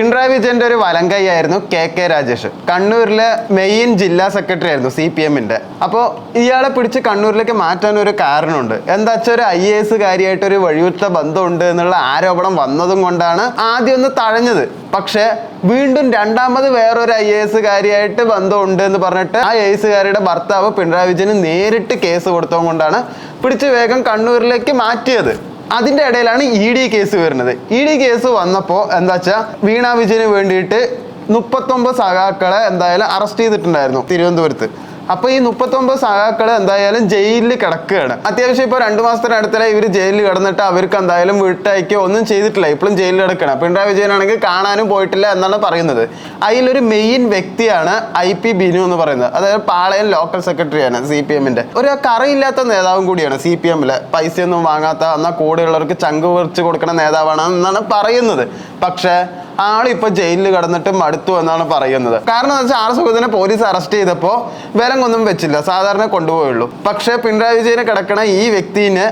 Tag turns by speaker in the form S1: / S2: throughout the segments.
S1: പിണറായി വിജയന്റെ ഒരു വലങ്കൈയായിരുന്നു കെ രാജേഷ്. കണ്ണൂരിലെ മെയിൻ ജില്ലാ സെക്രട്ടറി ആയിരുന്നു CPM-ന്റെ. അപ്പോൾ ഇയാളെ പിടിച്ച് കണ്ണൂരിലേക്ക് മാറ്റാൻ ഒരു കാരണമുണ്ട്. എന്താ വെച്ചാൽ ഒരു IAS കാര്യമായിട്ട് ഒരു വഴിവിട്ട ബന്ധമുണ്ട് എന്നുള്ള ആരോപണം വന്നതും കൊണ്ടാണ് ആദ്യം ഒന്ന് തഴഞ്ഞത്. പക്ഷെ വീണ്ടും രണ്ടാമത് വേറൊരു IAS കാര്യമായിട്ട് ബന്ധമുണ്ട് എന്ന് പറഞ്ഞിട്ട് ആ IAS കാരിയുടെ ഭർത്താവ് പിണറായി വിജയന് നേരിട്ട് കേസ് കൊടുത്തത് കൊണ്ടാണ് പിടിച്ച് വേഗം കണ്ണൂരിലേക്ക് മാറ്റിയത്. അതിൻ്റെ ഇടയിലാണ് ED കേസ് വരുന്നത്. ED കേസ് വന്നപ്പോൾ എന്താ വെച്ചാൽ വീണ വിജയന് വേണ്ടിയിട്ട് 39 സഖാക്കളെ എന്തായാലും അറസ്റ്റ് ചെയ്തിട്ടുണ്ടായിരുന്നു തിരുവനന്തപുരത്ത്. അപ്പോൾ ഈ 39 സഖാക്കൾ എന്തായാലും ജയിലിൽ കിടക്കുകയാണ്. അത്യാവശ്യം ഇപ്പോൾ 2 മാസത്തിനടുത്തല്ല ഇവർ ജയിലിൽ കിടന്നിട്ട് അവർക്ക് എന്തായാലും വിട്ടയക്കോ ഒന്നും ചെയ്തിട്ടില്ല. ഇപ്പോഴും ജയിലിൽ കിടക്കണം. പിണറായി വിജയനാണെങ്കിൽ കാണാനും പോയിട്ടില്ല എന്നാണ് പറയുന്നത്. അതിലൊരു മെയിൻ വ്യക്തിയാണ് IP ബിനു എന്ന് പറയുന്നത്. അതായത് പാളയം ലോക്കൽ സെക്രട്ടറിയാണ് CPM-ന്റെ. ഒരു കറിയില്ലാത്ത നേതാവും കൂടിയാണ് CPM-ലെ. പൈസയൊന്നും വാങ്ങാത്ത എന്നാൽ കൂടെയുള്ളവർക്ക് ചങ്ക് പറിച്ച് കൊടുക്കുന്ന നേതാവാണ് എന്നാണ് പറയുന്നത്. പക്ഷേ ആളിപ്പോ ജയിലിൽ കിടന്നിട്ട് മടുത്തു എന്നാണ് പറയുന്നത്. കാരണം എന്താ വെച്ചാൽ സുഹൃത്തിനെ പോലീസ് അറസ്റ്റ് ചെയ്തപ്പോൾ വിലങ്ങൊന്നും വെച്ചില്ല, സാധാരണ കൊണ്ടുപോയുള്ളൂ. പക്ഷേ പിണറായി വിജയനെ കിടക്കണ ഈ വ്യക്തിനെ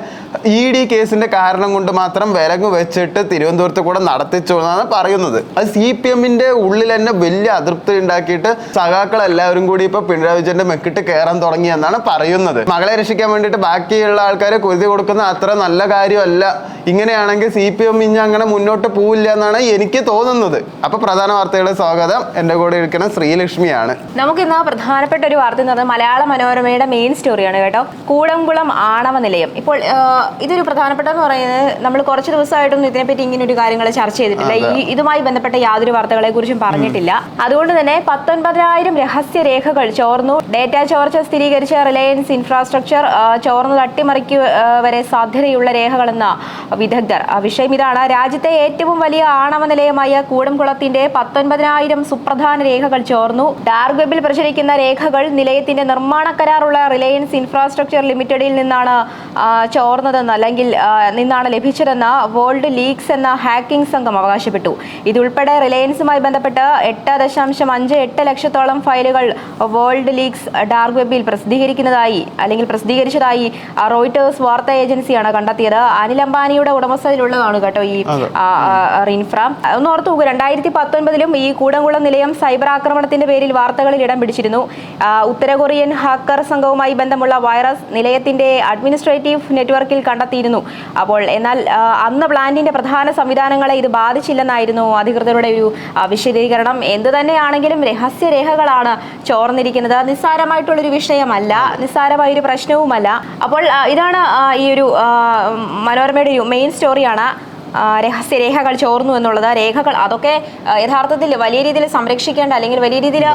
S1: ED കേസിന്റെ കാരണം കൊണ്ട് മാത്രം വിലങ്ങ് വെച്ചിട്ട് തിരുവനന്തപുരത്ത് കൂടെ നടത്തിച്ചു എന്നാണ് പറയുന്നത്. അത് CPM-ന്റെ ഉള്ളിൽ തന്നെ വലിയ അതൃപ്തി ഉണ്ടാക്കിയിട്ട് സഖാക്കൾ എല്ലാവരും കൂടി ഇപ്പൊ പിണറായി വിജയന്റെ മെക്കിട്ട് കയറാൻ തുടങ്ങി എന്നാണ് പറയുന്നത്. മകളെ രക്ഷിക്കാൻ വേണ്ടിയിട്ട് ബാക്കിയുള്ള ആൾക്കാരെ കുരുതി കൊടുക്കുന്ന അത്ര നല്ല കാര്യമല്ല. ഇങ്ങനെയാണെങ്കിൽ CPM ഇനി അങ്ങനെ മുന്നോട്ട് പോവില്ല എന്നാണ് എനിക്ക് തോന്നുന്നത്. അപ്പൊ പ്രധാന വാർത്തകളുടെ സ്വാഗതം. എന്റെ കൂടെ ഇരിക്കുന്ന ശ്രീലക്ഷ്മിയാണ്.
S2: നമുക്ക് ഇന്ന് പ്രധാനപ്പെട്ട ഒരു വാർത്ത എന്ന് പറഞ്ഞാൽ മലയാള മനോരമയുടെ മെയിൻ സ്റ്റോറിയാണ് കേട്ടോ. കൂടംകുളം ആണവ നിലയം. ഇപ്പോൾ ഇതൊരു പ്രധാനപ്പെട്ടെന്ന് പറയുന്നത് നമ്മൾ കുറച്ച് ദിവസമായിട്ടൊന്നും ഇതിനെപ്പറ്റി ഇങ്ങനെ ഒരു കാര്യങ്ങൾ ചർച്ച ചെയ്തിട്ടില്ല. ഇതുമായി ബന്ധപ്പെട്ട യാതൊരു വാർത്തകളെ കുറിച്ചും പറഞ്ഞിട്ടില്ല. അതുകൊണ്ട് തന്നെ 19,000 രഹസ്യ രേഖകൾ ചോർന്നു. ഡേറ്റ ചോർച്ച സ്ഥിരീകരിച്ച റിലയൻസ് ഇൻഫ്രാസ്ട്രക്ചർ ചോർന്നത് അട്ടിമറിക്കു വരെ സാധ്യതയുള്ള രേഖകളെന്ന വിദഗ്ധർ. വിഷയം ഇതാണ്. രാജ്യത്തെ ഏറ്റവും വലിയ ആണവ നിലയമായ കൂടംകുളത്തിന്റെ 19,000 സുപ്രധാന രേഖകൾ ചോർന്നു. ഡാർക്ക് വെബിൽ പ്രചരിക്കുന്ന രേഖകൾ നിലയത്തിന്റെ നിർമ്മാണ കരാറുള്ള റിലയൻസ് ഇൻഫ്രാസ്ട്രക്ചർ ലിമിറ്റഡിൽ നിന്നാണ് ചോർന്നതെന്ന് അല്ലെങ്കിൽ നിന്നാണ് ലഭിച്ചതെന്ന് വേൾഡ് ലീക്സ് എന്ന ഹാക്കിംഗ് സംഘം അവകാശപ്പെട്ടു. ഇതുൾപ്പെടെ റിലയൻസുമായി ബന്ധപ്പെട്ട് 8.58 ലക്ഷത്തോളം ഫയലുകൾ വേൾഡ് ലീക്സ് ഡാർക്ക് വെബിൽ പ്രസിദ്ധീകരിച്ചതായി റോയിട്ടേഴ്സ് വാർത്താ ഏജൻസിയാണ് കണ്ടെത്തിയത്. അനിൽ അംബാനിയുടെ ഉടമസ്ഥതയിലുള്ളതാണ് കേട്ടോ ഈ റിൻഫ്ര. ഒന്ന് ഓർത്തു നോക്കൂ, 2019 ഈ കൂടംകുളം നിലയം സൈബർ ആക്രമണത്തിന്റെ പേരിൽ വാർത്തകളിൽ ഇടം പിടിച്ചിരുന്നു. ഉത്തര കൊറിയൻ ഹാക്കർ സംഘവുമായി ബന്ധമുള്ള വൈറസ് നിലയത്തിന്റെ അഡ്മിനിസ്ട്രേറ്റീവ് നെറ്റ്വർക്കിൽ കണ്ടെത്തിയിരുന്നു. എന്നാൽ അന്ന് പ്ലാന്റിന്റെ പ്രധാന സംവിധാനങ്ങളെ ഇത് ബാധിച്ചില്ലെന്നായിരുന്നു അധികൃതരുടെ ഒരു വിശദീകരണം. എന്തു തന്നെയാണെങ്കിലും രഹസ്യരേഖകളാണ് ചോർന്നിരിക്കുന്നത്. നിസ്സാരമായിട്ടുള്ളൊരു വിഷയമല്ല, നിസ്സാരമായൊരു പ്രശ്നവുമല്ല. അപ്പോൾ ഇതാണ് ഈ ഒരു മനോരമയുടെ ഒരു മെയിൻ സ്റ്റോറിയാണ്. രഹസ്യരേഖകൾ ചോർന്നു എന്നുള്ളത്. രേഖകൾ അതൊക്കെ യഥാർത്ഥത്തിൽ വലിയ രീതിയിൽ സംരക്ഷിക്കേണ്ട അല്ലെങ്കിൽ വലിയ രീതിയിൽ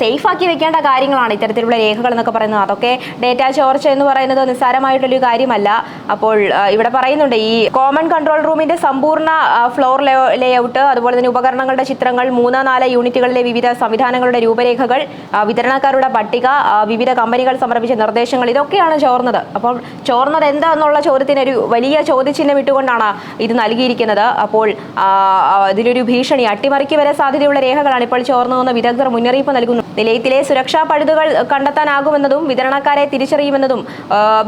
S2: സേഫാക്കി വെക്കേണ്ട കാര്യങ്ങളാണ് ഇത്തരത്തിലുള്ള രേഖകൾ എന്നൊക്കെ പറയുന്നത്. അതൊക്കെ ഡേറ്റ ചോർച്ച എന്ന് പറയുന്നത് നിസ്സാരമായിട്ടുള്ളൊരു കാര്യമല്ല. അപ്പോൾ ഇവിടെ പറയുന്നുണ്ട് ഈ കോമൺ കൺട്രോൾ റൂമിന്റെ സമ്പൂർണ്ണ ഫ്ലോർ ലേഔട്ട്, അതുപോലെ തന്നെ ഉപകരണങ്ങളുടെ ചിത്രങ്ങൾ, 3-4 യൂണിറ്റുകളിലെ വിവിധ സംവിധാനങ്ങളുടെ രൂപരേഖകൾ, വിതരണക്കാരുടെ പട്ടിക, വിവിധ കമ്പനികൾ സമർപ്പിച്ച നിർദ്ദേശങ്ങൾ, ഇതൊക്കെയാണ് ചോർന്നത്. അപ്പോൾ ചോർന്നത് എന്താന്നുള്ള ചോദ്യത്തിന് ഒരു വലിയ ചോദ്യചിഹ്നം ഇട്ടുകൊണ്ടാണ് ഇത് നൽകിയിരിക്കുന്നത്. അപ്പോൾ ഇതിലൊരു ഭീഷണി, അട്ടിമറിക്ക് വരെ സാധ്യതയുള്ള രേഖകളാണ് ഇപ്പോൾ ചോർന്നതെന്ന് വിദഗ്ധർ മുന്നറിയിപ്പ് നൽകുന്നു. നിലയത്തിലെ സുരക്ഷാ പഴുതുകൾ കണ്ടെത്താനാകുമെന്നതും വിതരണക്കാരെ തിരിച്ചറിയുമെന്നതും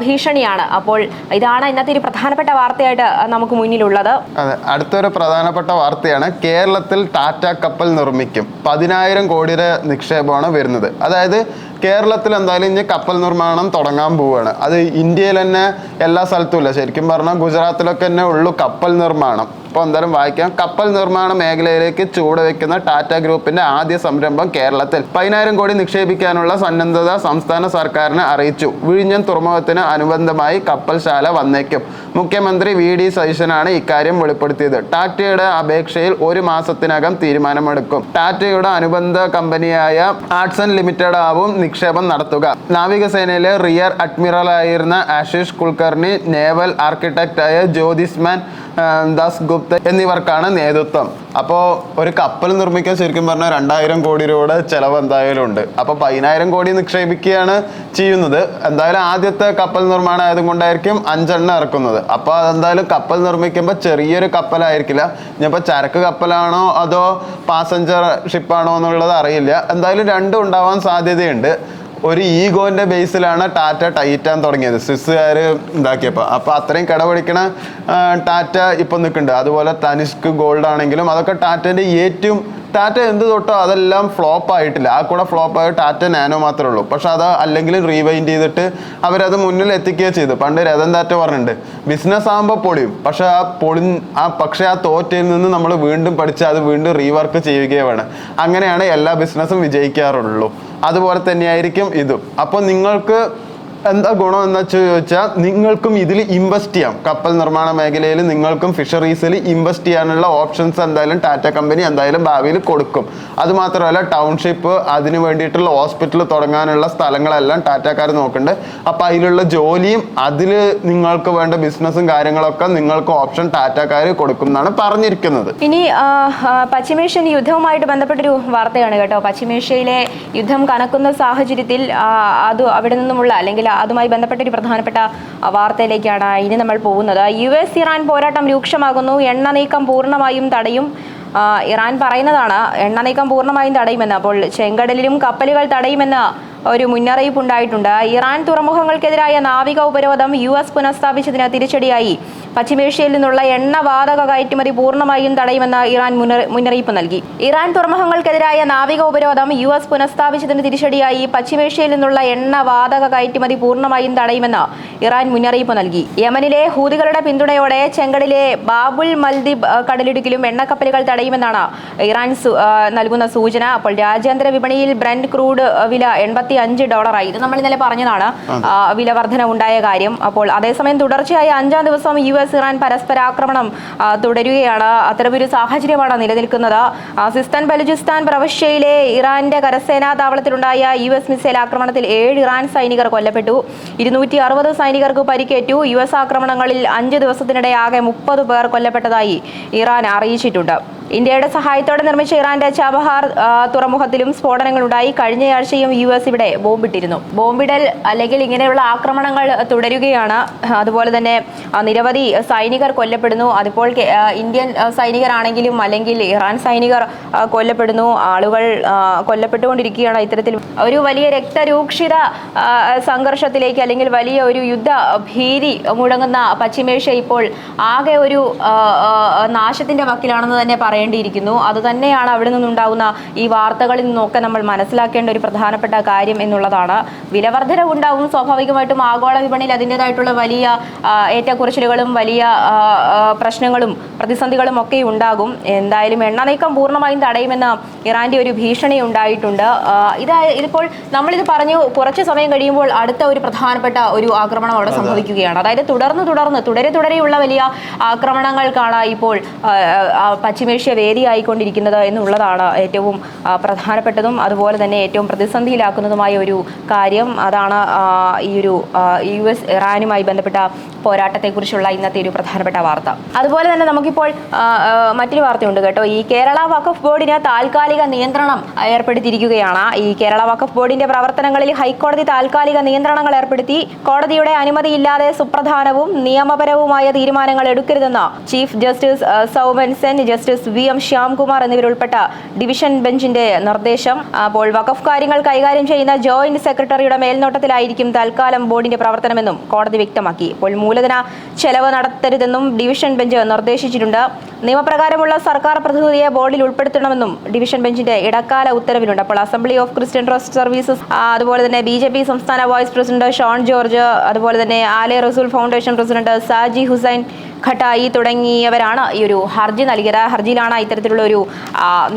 S2: ഭീഷണിയാണ്. അപ്പോൾ ഇതാണ് ഇന്നത്തെ ഒരു പ്രധാനപ്പെട്ട വാർത്തയായിട്ട് നമുക്ക് മുന്നിലുള്ളത്.
S1: അതെ, അടുത്തൊരു പ്രധാനപ്പെട്ട വാർത്തയാണ്. കേരളത്തിൽ ടാറ്റ കപ്പൽ നിർമ്മിക്കും. 10,000 കോടിയുടെ നിക്ഷേപമാണ് വരുന്നത്. അതായത് കേരളത്തിൽ എന്തായാലും ഇനി കപ്പൽ നിർമ്മാണം തുടങ്ങാൻ പോവുകയാണ്. അത് ഇന്ത്യയിൽ തന്നെ എല്ലാ സ്ഥലത്തും ഇല്ല. ശരിക്കും പറഞ്ഞാൽ ഗുജറാത്തിലൊക്കെ തന്നെ ഉള്ളൂ കപ്പൽ നിർമ്മാണം. അപ്പോൾ എന്തായാലും വായിക്കാം. കപ്പൽ നിർമ്മാണ മേഖലയിലേക്ക് ചുവടുവെക്കുന്ന ടാറ്റ ഗ്രൂപ്പിന്റെ ആദ്യ സംരംഭം കേരളത്തിൽ 10,000 കോടി നിക്ഷേപിക്കാനുള്ള സന്നദ്ധത സംസ്ഥാന സർക്കാരിനെ അറിയിച്ചു. വിഴിഞ്ഞം തുറമുഖത്തിന് അനുബന്ധമായി കപ്പൽശാല വന്നേക്കും. മുഖ്യമന്ത്രി VD സതീശനാണ് ഇക്കാര്യം വെളിപ്പെടുത്തിയത്. ടാറ്റയുടെ അപേക്ഷയിൽ 1 മാസത്തിനകം തീരുമാനമെടുക്കും. ടാറ്റയുടെ അനുബന്ധ കമ്പനിയായ ആർട്സൺ ലിമിറ്റഡ് ആവും നിക്ഷേപം നടത്തുക. നാവികസേനയിലെ റിയർ അഡ്മിറലായിരുന്ന ആശിഷ് കുൽക്കർണി, നേവൽ ആർക്കിടെക്റ്റായ ജ്യോതിസ്മാൻ ദാസ് ഗുപ്ത എന്നിവർക്കാണ് നേതൃത്വം. അപ്പോൾ ഒരു കപ്പൽ നിർമ്മിക്കാൻ ശരിക്കും പറഞ്ഞാൽ 2,000 കോടി രൂപയുടെ ചെലവ് എന്തായാലും ഉണ്ട്. അപ്പോൾ 10,000 കോടി നിക്ഷേപിക്കുകയാണ് ചെയ്യുന്നത്. എന്തായാലും ആദ്യത്തെ കപ്പൽ നിർമ്മാണം ആയതുകൊണ്ടായിരിക്കും 5 എണ്ണം ഇറക്കുന്നത്. അപ്പോൾ അതെന്തായാലും കപ്പൽ നിർമ്മിക്കുമ്പോൾ ചെറിയൊരു കപ്പലായിരിക്കില്ല. ഇനിയിപ്പോൾ ചരക്ക് കപ്പലാണോ അതോ പാസഞ്ചർ ഷിപ്പാണോ എന്നുള്ളത് അറിയില്ല. എന്തായാലും രണ്ടും ഉണ്ടാവാൻ സാധ്യതയുണ്ട്. ഒരു ഈഗോന്റെ ബേസിലാണ് ടാറ്റ ടൈറ്റാൻ തുടങ്ങിയത് സ്വിസ്സുകാർ ഇതാക്കിയപ്പോൾ. അപ്പോൾ അത്രയും കിടപിടിക്കണ ടാറ്റ ഇപ്പം നിൽക്കുന്നുണ്ട്. അതുപോലെ തനിഷ്ക് ഗോൾഡ് ആണെങ്കിലും അതൊക്കെ ടാറ്റേൻ്റെ ഏറ്റവും ടാറ്റ എന്ത് തൊട്ടോ അതെല്ലാം ഫ്ലോപ്പ് ആയിട്ടില്ല. ആ കൂടെ ഫ്ലോപ്പ് ആയ ടാറ്റ നാനോ മാത്രമേ ഉള്ളൂ. പക്ഷെ അത് അല്ലെങ്കിൽ റീവൈൻഡ് ചെയ്തിട്ട് അവരത് മുന്നിൽ എത്തിക്കുകയോ ചെയ്തു. പണ്ട് രതൻ ടാറ്റ പറഞ്ഞിട്ടുണ്ട്, ബിസിനസ് ആകുമ്പോൾ പൊളിയും, പക്ഷെ പക്ഷെ ആ തോറ്റയിൽ നിന്ന് നമ്മൾ വീണ്ടും പഠിച്ച് അത് വീണ്ടും റീവർക്ക് ചെയ്യുകയോ വേണം. അങ്ങനെയാണ് എല്ലാ ബിസിനസ്സും വിജയിക്കാറുള്ളൂ. അതുപോലെ തന്നെയായിരിക്കും ഇതും. അപ്പോൾ നിങ്ങൾക്ക് എന്താ ഗുണം എന്ന് ചോദിച്ചാൽ നിങ്ങൾക്കും ഇതിൽ ഇൻവെസ്റ്റ് ചെയ്യാം. കപ്പൽ നിർമ്മാണ മേഖലയിൽ നിങ്ങൾക്കും ഫിഷറീസിൽ ഇൻവെസ്റ്റ് ചെയ്യാനുള്ള ഓപ്ഷൻസ് എന്തായാലും ടാറ്റ കമ്പനി എന്തായാലും ഭാവിയിൽ കൊടുക്കും. അതുമാത്രമല്ല ടൗൺഷിപ്പ്, അതിന് വേണ്ടിയിട്ടുള്ള ഹോസ്പിറ്റൽ തുടങ്ങാനുള്ള സ്ഥലങ്ങളെല്ലാം ടാറ്റക്കാർ നോക്കുന്നുണ്ട്. അപ്പോൾ അതിലുള്ള ജോലിയും അതിൽ നിങ്ങൾക്ക് വേണ്ട ബിസിനസ്സും കാര്യങ്ങളൊക്കെ നിങ്ങൾക്ക് ഓപ്ഷൻ ടാറ്റക്കാർ കൊടുക്കും എന്നാണ് പറഞ്ഞിരിക്കുന്നത്.
S2: ഇനി പശ്ചിമേഷ്യൻ യുദ്ധവുമായിട്ട് ബന്ധപ്പെട്ടൊരു വാർത്തയാണ് കേട്ടോ. പശ്ചിമേഷ്യയിലെ യുദ്ധം കനക്കുന്ന സാഹചര്യത്തിൽ അത് അവിടെ നിന്നുമുള്ള അല്ലെങ്കിൽ അതുമായി ബന്ധപ്പെട്ട ഒരു പ്രധാനപ്പെട്ട വാർത്തയിലേക്കാണ് ഇനി നമ്മൾ പോകുന്നത്. US ഇറാൻ പോരാട്ടം രൂക്ഷമാകുന്നു, എണ്ണ നീക്കം പൂർണ്ണമായും തടയും. ഇറാൻ പറയുന്നതാണ് എണ്ണ നീക്കം പൂർണ്ണമായും തടയുമെന്ന്. അപ്പോൾ ചെങ്കടലിലും കപ്പലുകൾ തടയുമെന്ന് ഒരു മുന്നറിയിപ്പ് ഉണ്ടായിട്ടുണ്ട്. ഇറാൻ തുറമുഖങ്ങൾക്കെതിരായ നാവിക ഉപരോധം US പുനഃസ്ഥാപിച്ചതിന് തിരിച്ചടിയായി പശ്ചിമേഷ്യയിൽ നിന്നുള്ള എണ്ണവാതക കയറ്റുമതി പൂർണ്ണമായും തടയുമെന്ന് ഇറാൻ മുന്നറിയിപ്പ് നൽകി. ഇറാൻ തുറമുഖങ്ങൾക്കെതിരായ നാവിക ഉപരോധം US പുനഃസ്ഥാപിച്ചതിന് തിരിച്ചടിയായി പശ്ചിമേഷ്യയിൽ നിന്നുള്ള എണ്ണവാതക കയറ്റുമതി പൂർണ്ണമായും തടയുമെന്ന് ഇറാൻ മുന്നറിയിപ്പ് നൽകി. യമനിലെ ഹൂതികളുടെ പിന്തുണയോടെ ചെങ്കടലിലെ ബാബുൽ മൽദിബ് കടലിടുക്കിലും എണ്ണക്കപ്പലുകൾ തടയുമെന്നാണ് ഇറാൻ നൽകുന്ന സൂചന. അപ്പോൾ രാജ്യാന്തര വിപണിയിൽ ബ്രന്റ് ക്രൂഡ് വില $85. ഇത് നമ്മൾ ഇന്നലെ പറഞ്ഞതാണ് വില വർധന ഉണ്ടായ കാര്യം. അപ്പോൾ അതേസമയം തുടർച്ചയായ 5-ാം ദിവസം US ഇറാൻ പരസ്പരാക്രമണം തുടരുകയാണ്. അത്തരമൊരു സാഹചര്യമാണ് നിലനിൽക്കുന്നത്. സിസ്താൻ ബലൂചിസ്ഥാൻ പ്രവിശ്യയിലെ ഇറാന്റെ കരസേനാ താവളത്തിലുണ്ടായ US മിസൈൽ ആക്രമണത്തിൽ 7 ഇറാൻ സൈനികർ കൊല്ലപ്പെട്ടു. 260 സൈനികർക്ക് പരിക്കേറ്റു. US ആക്രമണങ്ങളിൽ 5 ദിവസത്തിനിടെ ആകെ 30 പേർ കൊല്ലപ്പെട്ടതായി ഇറാൻ അറിയിച്ചിട്ടുണ്ട്. ഇന്ത്യയുടെ സഹായത്തോടെ നിർമ്മിച്ച ഇറാന്റെ ചബഹാർ തുറമുഖത്തിലും സ്ഫോടനങ്ങളുണ്ടായി. കഴിഞ്ഞയാഴ്ചയും US ഇവിടെ ബോംബിട്ടിരുന്നു. ബോംബിടൽ അല്ലെങ്കിൽ ഇങ്ങനെയുള്ള ആക്രമണങ്ങൾ തുടരുകയാണ്. അതുപോലെ തന്നെ നിരവധി സൈനികർ കൊല്ലപ്പെടുന്നു. അതിപ്പോൾ ഇന്ത്യൻ സൈനികരാണെങ്കിലും അല്ലെങ്കിൽ ഇറാൻ സൈനികർ കൊല്ലപ്പെടുന്നു. ആളുകൾ കൊല്ലപ്പെട്ടുകൊണ്ടിരിക്കുകയാണ്. ഇത്തരത്തിൽ ഒരു വലിയ രക്തരൂക്ഷിത സംഘർഷത്തിലേക്ക് അല്ലെങ്കിൽ വലിയ ഒരു യുദ്ധ ഭീതി മുഴങ്ങുന്ന പശ്ചിമേഷ്യ ഇപ്പോൾ ആകെ ഒരു നാശത്തിന്റെ വക്കിലാണെന്ന് തന്നെ പറയേണ്ടിയിരിക്കുന്നു. അതുതന്നെയാണ് അവിടെ നിന്നുണ്ടാകുന്ന ഈ വാർത്തകളിൽ നിന്നൊക്കെ നമ്മൾ മനസ്സിലാക്കേണ്ട ഒരു പ്രധാനപ്പെട്ട കാര്യം എന്നുള്ളതാണ്. വിലവർധന ഉണ്ടാവും. സ്വാഭാവികമായിട്ടും ആഗോള വിപണിയിൽ അതിൻ്റെതായിട്ടുള്ള വലിയ ഏറ്റക്കുറച്ചിലുകളും വലിയ പ്രശ്നങ്ങളും പ്രതിസന്ധികളും ഒക്കെ ഉണ്ടാകും. എന്തായാലും എണ്ണ നീക്കം പൂർണ്ണമായും തടയുമെന്ന് ഇറാന്റെ ഒരു ഭീഷണി ഉണ്ടായിട്ടുണ്ട്. ഇതിപ്പോൾ നമ്മളിത് പറഞ്ഞു കുറച്ച് സമയം കഴിയുമ്പോൾ അടുത്ത ഒരു പ്രധാനപ്പെട്ട ഒരു ആക്രമണം അവിടെ സംഭവിക്കുകയാണ്. അതായത് തുടരെയുള്ള വലിയ ആക്രമണങ്ങൾക്കാണ് ഇപ്പോൾ പശ്ചിമേഷ്യ വേദിയായിക്കൊണ്ടിരിക്കുന്നത് എന്നുള്ളതാണ് ഏറ്റവും പ്രധാനപ്പെട്ടതും അതുപോലെ തന്നെ ഏറ്റവും പ്രതിസന്ധിയിലാക്കുന്നതുമായ ഒരു കാര്യം. അതാണ് ഈ ഒരു US ഇറാനുമായി ബന്ധപ്പെട്ട പോരാട്ടത്തെക്കുറിച്ചുള്ള ഇന്നത്തെ ഒരു പ്രധാനപ്പെട്ട വാർത്ത. അതുപോലെ തന്നെ നമുക്കിപ്പോൾ മറ്റൊരു വാർത്തയുണ്ട് കേട്ടോ. ഈ കേരള വഖഫ് ബോർഡിന് താൽക്കാലിക നിയന്ത്രണം ഏർപ്പെടുത്തിയിരിക്കുകയാണ്. ഈ കേരള വഖഫ് ബോർഡിന്റെ പ്രവർത്തനങ്ങളിൽ ഹൈക്കോടതി താൽക്കാലിക നിയന്ത്രണങ്ങൾ ഏർപ്പെടുത്തി. കോടതിയുടെ അനുമതിയില്ലാതെ സുപ്രധാനവും നിയമപരവുമായ തീരുമാനങ്ങൾ എടുക്കരുതെന്ന് chief justice Soumen Sen, justice VM Shyamkumar എന്നിവരുൾപ്പെട്ട ഡിവിഷൻ ബെഞ്ചിന്റെ നിർദ്ദേശം. അപ്പോൾ വഖഫ് കാര്യങ്ങൾ കൈകാര്യം ചെയ്യുന്ന ജോയിന്റ് സെക്രട്ടറിയുടെ മേൽനോട്ടത്തിലായിരിക്കും തൽക്കാലം ബോർഡിന്റെ പ്രവർത്തനമെന്നും കോടതി വ്യക്തമാക്കി. ഇപ്പോൾ മൂലധന ചെലവ് നടത്തരുതെന്നും ഡിവിഷൻ ബെഞ്ച് നിർദ്ദേശിച്ചിട്ടുണ്ട്. നിയമപ്രകാരമുള്ള സർക്കാർ പ്രതിനിധിയെ ബോർഡിൽ ഉൾപ്പെടുത്തണമെന്നും ഡിവിഷൻ ബെഞ്ചിന്റെ ഇടക്കാല ഉത്തരവിലുണ്ട്. അപ്പോൾ assembly of Christian trust services, അതുപോലെ തന്നെ BJP സംസ്ഥാന വൈസ് പ്രസിഡന്റ് ഷോൺ ജോർജ്, അതുപോലെ തന്നെ ആലെ റസൂൽ ഫൗണ്ടേഷൻ പ്രസിഡന്റ് സാജി ഹുസൈൻ ഖട്ടായി തുടങ്ങിയവരാണ് ഈ ഒരു ഹർജി നൽകിയത്. ഹർജിയിലാണ് ഇത്തരത്തിലുള്ള ഒരു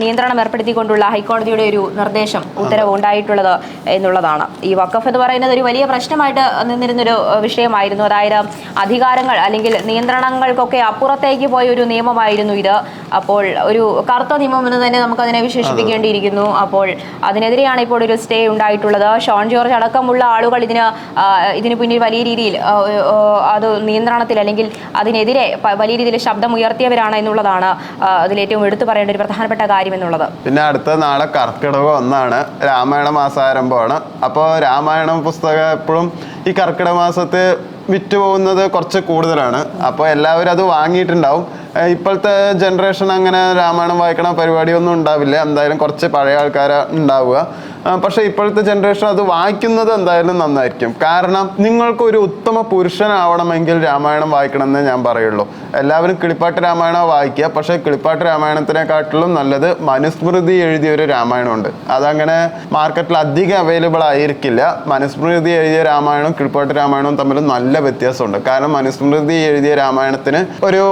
S2: നിയന്ത്രണം ഏർപ്പെടുത്തിക്കൊണ്ടുള്ള ഹൈക്കോടതിയുടെ ഒരു നിർദ്ദേശം ഉത്തരവ് ഉണ്ടായിട്ടുള്ളത് എന്നുള്ളതാണ്. ഈ വഖഫ് എന്ന് പറയുന്നത് ഒരു വലിയ പ്രശ്നമായിട്ട് നിന്നിരുന്നൊരു വിഷയമായിരുന്നു. അതായത് അധികാരങ്ങൾ അല്ലെങ്കിൽ നിയന്ത്രണങ്ങൾക്കൊക്കെ അപ്പുറത്തേക്ക് പോയ ഒരു നിയമമായിരുന്നു ഇത്. അപ്പോൾ ഒരു കറുത്ത നിയമം എന്ന് തന്നെ നമുക്കതിനെ വിശേഷിപ്പിക്കേണ്ടിയിരിക്കുന്നു. അപ്പോൾ അതിനെതിരെയാണ് ഇപ്പോൾ ഒരു സ്റ്റേ ഉണ്ടായിട്ടുള്ളത്. ഷോൺ ജോർജ് അടക്കമുള്ള ആളുകൾ ഇതിന് പിന്നിൽ വലിയ രീതിയിൽ അത് നിയന്ത്രണത്തിൽ അല്ലെങ്കിൽ അതിനെതിരെ വലിയ രീതിയിൽ ശബ്ദം ഉയർത്തിയവരാണ് എന്നുള്ളതാണ് അതിലേറ്റവും എടുത്തു പറയേണ്ട ഒരു പ്രധാനപ്പെട്ട കാര്യം എന്നുള്ളത്.
S1: പിന്നെ അടുത്ത നാളെ കർക്കിടകം 1 രാമായണ മാസാരംഭമാണ്. അപ്പോൾ രാമായണം പുസ്തകം എപ്പോഴും ഈ കർക്കിടക മാസത്ത് വിറ്റുപോകുന്നത് കുറച്ച് കൂടുതലാണ്. അപ്പോൾ എല്ലാവരും അത് വാങ്ങിയിട്ടുണ്ടാവും. ഇപ്പോഴത്തെ ജനറേഷൻ അങ്ങനെ രാമായണം വായിക്കണ പരിപാടിയൊന്നും ഉണ്ടാവില്ല, എന്തായാലും കുറച്ച് പഴയ ആൾക്കാർ ഉണ്ടാവുക. പക്ഷെ ഇപ്പോഴത്തെ ജനറേഷൻ അത് വായിക്കുന്നത് എന്തായാലും നന്നായിരിക്കും. കാരണം നിങ്ങൾക്ക് ഒരു ഉത്തമ പുരുഷനാവണമെങ്കിൽ രാമായണം വായിക്കണം എന്നേ ഞാൻ പറയുള്ളൂ. എല്ലാവരും കിളിപ്പാട്ട് രാമായണം വായിക്കുക, പക്ഷെ കിളിപ്പാട്ട് രാമായണത്തിനെക്കാട്ടിലും നല്ലത് മനുസ്മൃതി എഴുതിയൊരു രാമായണമുണ്ട്. അതങ്ങനെ മാർക്കറ്റിൽ അധികം അവൈലബിൾ ആയിരിക്കില്ല. മനുസ്മൃതി എഴുതിയ രാമായണവും കിളിപ്പാട്ട് രാമായണവും തമ്മിൽ നല്ല വ്യത്യാസമുണ്ട്. കാരണം മനുസ്മൃതി എഴുതിയ രാമായണത്തിന് ഒരു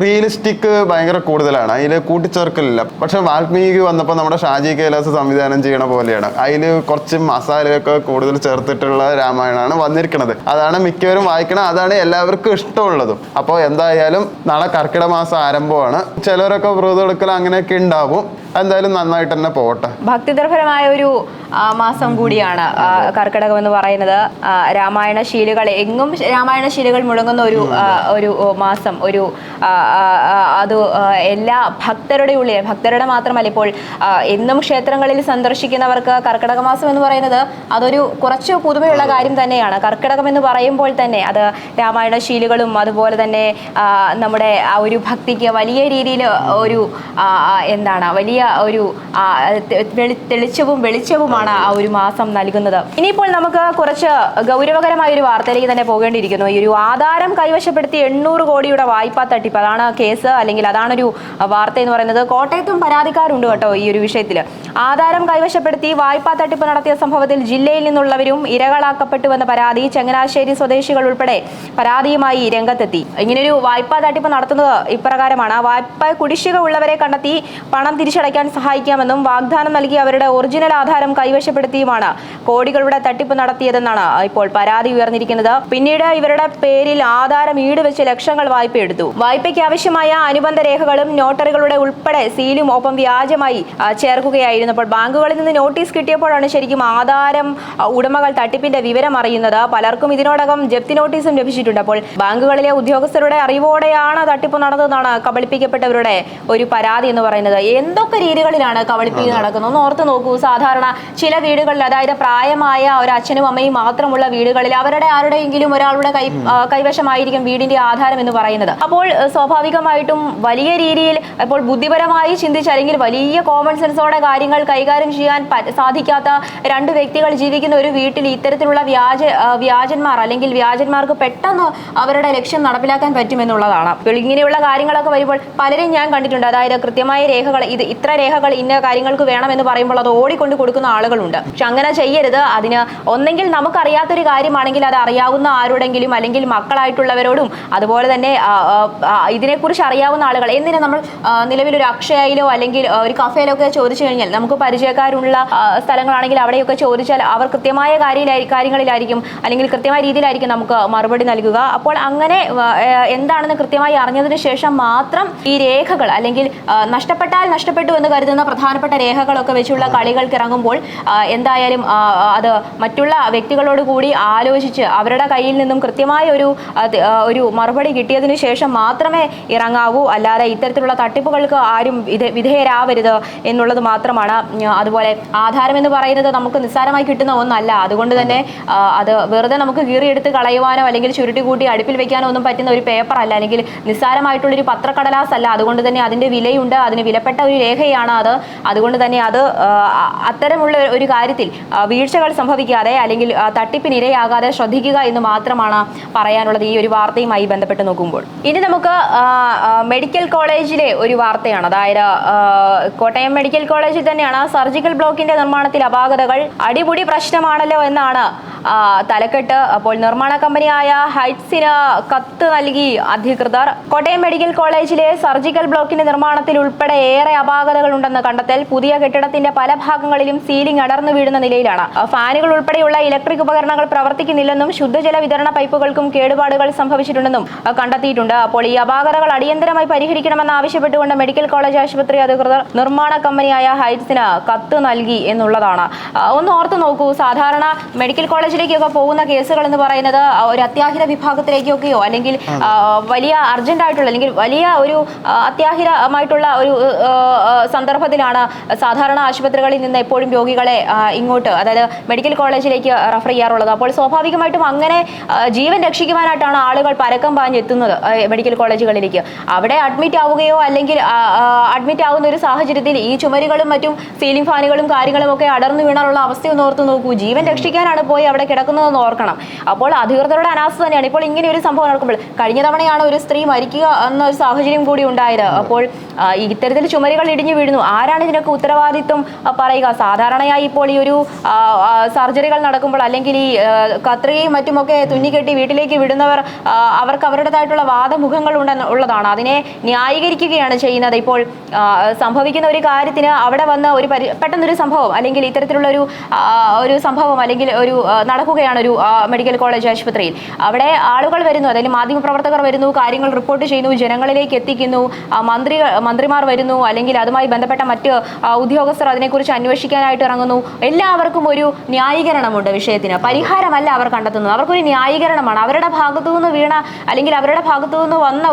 S1: റിയലിസ്റ്റിക് ഭയങ്കര കൂടുതലാണ്, അതിൽ കൂട്ടിച്ചേർക്കലില്ല. പക്ഷെ വാൽമീകി വന്നപ്പോൾ നമ്മുടെ ഷാജി കൈലാസ് സംവിധാനം ചെയ്യണ പോലെയാണ്, അതിൽ കുറച്ച് മസാലയൊക്കെ കൂടുതൽ ചേർത്തിട്ടുള്ള രാമായണമാണ് വന്നിരിക്കുന്നത്. അതാണ് മിക്കവരും വായിക്കണം, അതാണ് എല്ലാവർക്കും ഇഷ്ടമുള്ളതും. അപ്പോൾ എന്തായാലും നാളെ കർക്കിടക മാസം ആരംഭമാണ്. ചിലരൊക്കെ വ്രതം എടുക്കൽ അങ്ങനെയൊക്കെ ഉണ്ടാവും. എന്തായാലും നന്നായിട്ട് തന്നെ പോട്ടെ.
S2: ഭക്തിനിർഭരമായ ഒരു മാസം കൂടിയാണ് കർക്കിടകം എന്ന് പറയുന്നത്. രാമായണ ശീലുകൾ എങ്ങും രാമായണ ശീലുകൾ മുഴങ്ങുന്ന ഒരു മാസം, ഒരു അത് എല്ലാ ഭക്തരുടെ ഉള്ളിൽ, ഭക്തരുടെ മാത്രമല്ല ഇപ്പോൾ എന്നും ക്ഷേത്രങ്ങളിൽ സന്ദർശിക്കുന്നവർക്ക് കർക്കിടക മാസം എന്ന് പറയുന്നത് അതൊരു കുറച്ച് പുതുമയുള്ള കാര്യം തന്നെയാണ്. കർക്കിടകം എന്ന് പറയുമ്പോൾ തന്നെ അത് രാമായണ ശീലുകളും അതുപോലെ തന്നെ നമ്മുടെ ആ ഒരു ഭക്തിക്ക് വലിയ രീതിയിൽ ഒരു എന്താണ് വലിയ ഒരു തെളിച്ചവും വെളിച്ചവുമാണ് ആ ഒരു മാസം നൽകുന്നത്. ഇനിയിപ്പോൾ നമുക്ക് കുറച്ച് ഗൗരവകരമായ ഒരു വാർത്തയിലേക്ക് തന്നെ പോകേണ്ടിയിരിക്കുന്നു. ഈ ഒരു ആധാരം കൈവശപ്പെടുത്തി 800 കോടിയുടെ വായ്പാ തട്ടിപ്പ്, അതാണ് കേസ്, അല്ലെങ്കിൽ അതാണൊരു വാർത്ത എന്ന് പറയുന്നത്. കോട്ടയത്തും പരാതിക്കാരുണ്ട് കേട്ടോ ഈ ഒരു വിഷയത്തിൽ. ആധാരം കൈവശപ്പെടുത്തി വായ്പാ തട്ടിപ്പ് നടത്തിയ സംഭവത്തിൽ ജില്ലയിൽ നിന്നുള്ളവരും ഇരകളാക്കപ്പെട്ടുവെന്ന പരാതി. ചങ്ങനാശ്ശേരി സ്വദേശികൾ ഉൾപ്പെടെ പരാതിയുമായി രംഗത്തെത്തി. ഇങ്ങനെയൊരു വായ്പാ തട്ടിപ്പ് നടത്തുന്നത് ഇപ്രകാരമാണ്: വായ്പ കുടിശ്ശിക ഉള്ളവരെ കണ്ടെത്തി പണം തിരിച്ചടയ്ക്കാൻ സഹായിക്കാമെന്നും വാഗ്ദാനം നൽകി അവരുടെ ഒറിജിനൽ ആധാരം കൈവശപ്പെടുത്തിയുമാണ് കോടികളുടെ തട്ടിപ്പ് നടത്തിയതെന്നാണ് ഇപ്പോൾ പരാതി ഉയർന്നിരിക്കുന്നത്. പിന്നീട് ഇവരുടെ പേരിൽ ആധാരം ഈടുവെച്ച് ലക്ഷങ്ങൾ വായ്പ എടുത്തു. വായ്പയ്ക്ക് ആവശ്യമായ അനുബന്ധ രേഖകളും നോട്ടറികളുടെ ഉൾപ്പെടെ സീലും ഒപ്പം വ്യാജമായി ചേർക്കുകയായിരുന്നു. അപ്പോൾ ബാങ്കുകളിൽ നിന്ന് നോട്ടീസ് കിട്ടിയപ്പോഴാണ് ശരിക്കും ആധാരം ഉടമകൾ തട്ടിപ്പിന്റെ വിവരം അറിയുന്നത്. പലർക്കും ഇതിനോടകം ജപ്തി നോട്ടീസും ലഭിച്ചിട്ടുണ്ട്. അപ്പോൾ ബാങ്കുകളിലെ ഉദ്യോഗസ്ഥരുടെ അറിവോടെയാണ് തട്ടിപ്പ് നടന്നതെന്നാണ് കബളിപ്പിക്കപ്പെട്ടവരുടെ ഒരു പരാതി എന്ന് പറയുന്നത്. എന്തൊക്കെ രീതികളിലാണ് കബളിപ്പിക്കൽ നടക്കുന്നത് ഒന്ന് ഓർത്ത് നോക്കൂ. സാധാരണ ചില വീടുകളിൽ, അതായത് പ്രായമായ ഒരു അച്ഛനും അമ്മയും മാത്രമുള്ള വീടുകളിൽ അവരുടെ ആരുടെയെങ്കിലും ഒരാളുടെ കൈവശമായിരിക്കും വീടിന്റെ ആധാരം എന്ന് പറയുന്നത്. അപ്പോൾ സ്വാഭാവികമായിട്ടും വലിയ രീതിയിൽ ഇപ്പോൾ ബുദ്ധിപരമായി ചിന്തിച്ച് അല്ലെങ്കിൽ വലിയ കോമൺ സെൻസോടെ കാര്യങ്ങൾ കൈകാര്യം ചെയ്യാൻ സാധിക്കാത്ത രണ്ട് വ്യക്തികൾ ജീവിക്കുന്ന ഒരു വീട്ടിൽ ഇത്തരത്തിലുള്ള വ്യാജന്മാർ അല്ലെങ്കിൽ വ്യാജന്മാർക്ക് പെട്ടെന്ന് അവരുടെ ലക്ഷ്യം നടപ്പിലാക്കാൻ പറ്റുമെന്നുള്ളതാണ്. ഇങ്ങനെയുള്ള കാര്യങ്ങളൊക്കെ വരുമ്പോൾ പലരും ഞാൻ കണ്ടിട്ടുണ്ട്. അതായത് കൃത്യമായ രേഖകൾ, ഇത്ര രേഖകൾ ഇന്ന കാര്യങ്ങൾക്ക് വേണമെന്ന് പറയുമ്പോൾ അത് ഓടിക്കൊണ്ട് കൊടുക്കുന്ന ആളുകളുണ്ട്. പക്ഷെ അങ്ങനെ ചെയ്യരുത്. അതിന് ഒന്നെങ്കിൽ നമുക്കറിയാത്തൊരു കാര്യമാണെങ്കിൽ അത് അറിയാവുന്ന ആരോടെങ്കിലും, അല്ലെങ്കിൽ മക്കളായിട്ടുള്ളവരോടും അതുപോലെ തന്നെ ഇതിനെക്കുറിച്ച് അറിയാവുന്ന ആളുകൾ, എന്തിനാ നമ്മൾ നിലവിലൊരു അക്ഷയയിലോ അല്ലെങ്കിൽ ഒരു കഫേയിലോ ഒക്കെ ചോദിച്ചു കഴിഞ്ഞാൽ, നമുക്ക് പരിചയക്കാരുള്ള സ്ഥലങ്ങളാണെങ്കിൽ അവിടെയൊക്കെ ചോദിച്ചാൽ അവർ കൃത്യമായ കാര്യങ്ങളിലായിരിക്കും അല്ലെങ്കിൽ കൃത്യമായ രീതിയിലായിരിക്കും നമുക്ക് മറുപടി നൽകുക. അപ്പോൾ അങ്ങനെ എന്താണെന്ന് കൃത്യമായി അറിഞ്ഞതിന് ശേഷം മാത്രം ഈ രേഖകൾ, അല്ലെങ്കിൽ നഷ്ടപ്പെട്ടാൽ നഷ്ടപ്പെട്ടു എന്ന് കരുതുന്ന പ്രധാനപ്പെട്ട രേഖകളൊക്കെ വെച്ചുള്ള കളികൾക്ക് ഇറങ്ങുമ്പോൾ എന്തായാലും അത് മറ്റുള്ള വ്യക്തികളോട് കൂടി ആലോചിച്ച് അവരുടെ കയ്യിൽ നിന്നും കൃത്യമായ ഒരു മറുപടി കിട്ടിയതിനു ശേഷം മാത്രമേ ഇറങ്ങാവൂ. അല്ലാതെ ഇത്തരത്തിലുള്ള തട്ടിപ്പുകൾക്ക് ആരും വിധേയരാവരുത് എന്നുള്ളത് മാത്രമാണ്. അതുപോലെ ആധാരം എന്ന് പറയുന്നത് നമുക്ക് നിസ്സാരമായി കിട്ടുന്ന ഒന്നല്ല. അതുകൊണ്ട് തന്നെ അത് വെറുതെ നമുക്ക് കീറിയെടുത്ത് കളയുവാനോ അല്ലെങ്കിൽ ചുരുട്ടി കൂട്ടി അടുപ്പിൽ വെക്കാനോ ഒന്നും പറ്റുന്ന ഒരു പേപ്പർ അല്ല, അല്ലെങ്കിൽ നിസ്സാരമായിട്ടുള്ളൊരു പത്രക്കടലാസ് അല്ല. അതുകൊണ്ട് തന്നെ അതിൻ്റെ വിലയുണ്ട്, അതിന് വിലപ്പെട്ട ഒരു രേഖയാണ് അത്. അതുകൊണ്ട് തന്നെ അത് അത്തരമുള്ള ഒരു കാര്യത്തിൽ വീഴ്ചകൾ സംഭവിക്കാതെ അല്ലെങ്കിൽ തട്ടിപ്പിനിരയാകാതെ ശ്രദ്ധിക്കുക എന്ന് മാത്രമാണ് പറയാനുള്ളത് ഈ ഒരു വാർത്തയുമായി ബന്ധപ്പെട്ട് നോക്കുമ്പോൾ. ഇനി നമുക്ക് മെഡിക്കൽ കോളേജിലെ ഒരു വാർത്തയാണ്. അതായത് കോട്ടയം മെഡിക്കൽ കോളേജിൽ തന്നെയാണ് സർജിക്കൽ ബ്ലോക്കിന്റെ നിർമ്മാണത്തിൽ അപാകതകൾ. അടിപൊളി പ്രശ്നമാണല്ലോ എന്നാണ് തലക്കെട്ട്. അപ്പോൾ നിർമ്മാണ കമ്പനിയായ ഹൈറ്റ്സിന് കത്ത് നൽകി അധികൃതർ. കോട്ടയം മെഡിക്കൽ കോളേജിലെ സർജിക്കൽ ബ്ലോക്കിന്റെ നിർമ്മാണത്തിൽ ഉൾപ്പെടെ ഏറെ അപാകതകൾ ഉണ്ടെന്ന് കണ്ടെത്തൽ. പുതിയ കെട്ടിടത്തിന്റെ പല ഭാഗങ്ങളിലും സീലിംഗ് അടർന്നു വീഴുന്ന നിലയിലാണ്. ഫാനുകൾ ഉൾപ്പെടെയുള്ള ഇലക്ട്രിക് ഉപകരണങ്ങൾ പ്രവർത്തിക്കുന്നില്ലെന്നും ശുദ്ധജല വിതരണ പൈപ്പുകൾക്കും കേടുപാടുകൾ സംഭവിച്ചിട്ടുണ്ടെന്നും കണ്ടെത്തിയിട്ടുണ്ട്. അപ്പോൾ ഈ അപാകതകൾ അടിയന്തരമായി പരിഹരിക്കണമെന്ന് ആവശ്യപ്പെട്ടുകൊണ്ട് മെഡിക്കൽ കോളേജ് ആശുപത്രി അധികൃതർ നിർമ്മാണ കമ്പനിയായ ഹൈറ്റ്സിന് കത്ത് നൽകി എന്നുള്ളതാണ്. ഒന്ന് ഓർത്ത് നോക്കൂ, സാധാരണ മെഡിക്കൽ കോളേജിലേക്കൊക്കെ പോകുന്ന കേസുകൾ എന്ന് പറയുന്നത് ഒരു അത്യാഹിത വിഭാഗത്തിലേക്കൊക്കെയോ അല്ലെങ്കിൽ വലിയ അർജന്റ് ആയിട്ടുള്ള അല്ലെങ്കിൽ വലിയ ഒരു അത്യാഹിതമായിട്ടുള്ള ഒരു സന്ദർഭത്തിലാണ് സാധാരണ ആശുപത്രികളിൽ നിന്ന് എപ്പോഴും രോഗികളെ ഇങ്ങോട്ട്, അതായത് മെഡിക്കൽ കോളേജിലേക്ക് റെഫർ ചെയ്യാറുള്ളത്. അപ്പോൾ സ്വാഭാവികമായിട്ടും അങ്ങനെ ജീവൻ രക്ഷിക്കുവാനായിട്ടാണ് ആളുകൾ പരക്കം പാഞ്ഞെത്തുന്നത് മെഡിക്കൽ കോളേജുകളിലേക്ക്. അവിടെ അഡ്മിറ്റ് ആവുകയോ അല്ലെങ്കിൽ അഡ്മിറ്റ് ആവുന്ന ഒരു സാഹചര്യത്തിൽ ഈ ചുമരുകളും മറ്റും സീലിംഗ് ഫാനുകളും കാര്യങ്ങളും ഒക്കെ അടർന്നു വീണാനുള്ള അവസ്ഥയൊന്ന് ഓർത്ത് നോക്കൂ. ജീവൻ രക്ഷിക്കാനാണ് പോയി അവിടെ കിടക്കുന്നതെന്ന് ഓർക്കണം. അപ്പോൾ അധികൃതരുടെ അനാസ്ഥ തന്നെയാണ്. ഇപ്പോൾ ഇങ്ങനെ ഒരു സംഭവം നടക്കുമ്പോൾ, കഴിഞ്ഞ തവണയാണ് ഒരു സ്ത്രീ മരിക്കുക എന്ന ഒരു സാഹചര്യം കൂടി ഉണ്ടായത്. അപ്പോൾ ഇത്തരത്തിൽ ചുമരുകൾ ഇടിഞ്ഞു വീഴുന്നു. ആരാണ് ഇതിനൊക്കെ ഉത്തരവാദിത്വം പറയുക? സാധാരണയായി ഇപ്പോൾ ഈ ഒരു സർജറികൾ നടക്കുമ്പോൾ അല്ലെങ്കിൽ ഈ കത്രികയും മറ്റുമൊക്കെ തുന്നിക്കെട്ടി വീട്ടിലേക്ക് വിടുന്നവർ അവർക്ക് അവരുടേതായിട്ടുള്ള വാദമുഖങ്ങൾ ഉള്ളതാണ്. അതിനെ ന്യായീകരിക്കുകയാണ് ചെയ്യുന്നത്. ഇപ്പോൾ സംഭവിക്കുന്ന ഒരു കാര്യത്തിന് അവിടെ വന്ന് പെട്ടെന്നൊരു സംഭവം അല്ലെങ്കിൽ ഇത്തരത്തിലുള്ള ഒരു സംഭവം അല്ലെങ്കിൽ ഒരു നടക്കുകയാണ് ഒരു മെഡിക്കൽ കോളേജ് ആശുപത്രിയിൽ. അവിടെ ആളുകൾ വരുന്നു, അതായത് മാധ്യമപ്രവർത്തകർ വരുന്നു, കാര്യങ്ങൾ റിപ്പോർട്ട് ചെയ്യുന്നു, ജനങ്ങളിലേക്ക് എത്തിക്കുന്നു, മന്ത്രിമാർ വരുന്നു, അല്ലെങ്കിൽ അതുമായി ബന്ധപ്പെട്ട മറ്റ് ഉദ്യോഗസ്ഥർ അതിനെക്കുറിച്ച് അന്വേഷിക്കാനായിട്ട് ഇറങ്ങുന്നു. എല്ലാവർക്കും ഒരു ന്യായീകരണമുണ്ട് വിഷയത്തിന്. പരിഹാരമല്ല അവർ കണ്ടെത്തുന്നത്, അവർക്കൊരു ന്യായീകരണമാണ്. അവരുടെ ഭാഗത്തു നിന്ന് വീണ അല്ലെങ്കിൽ അവരുടെ ഭാഗത്തു നിന്ന് വന്ന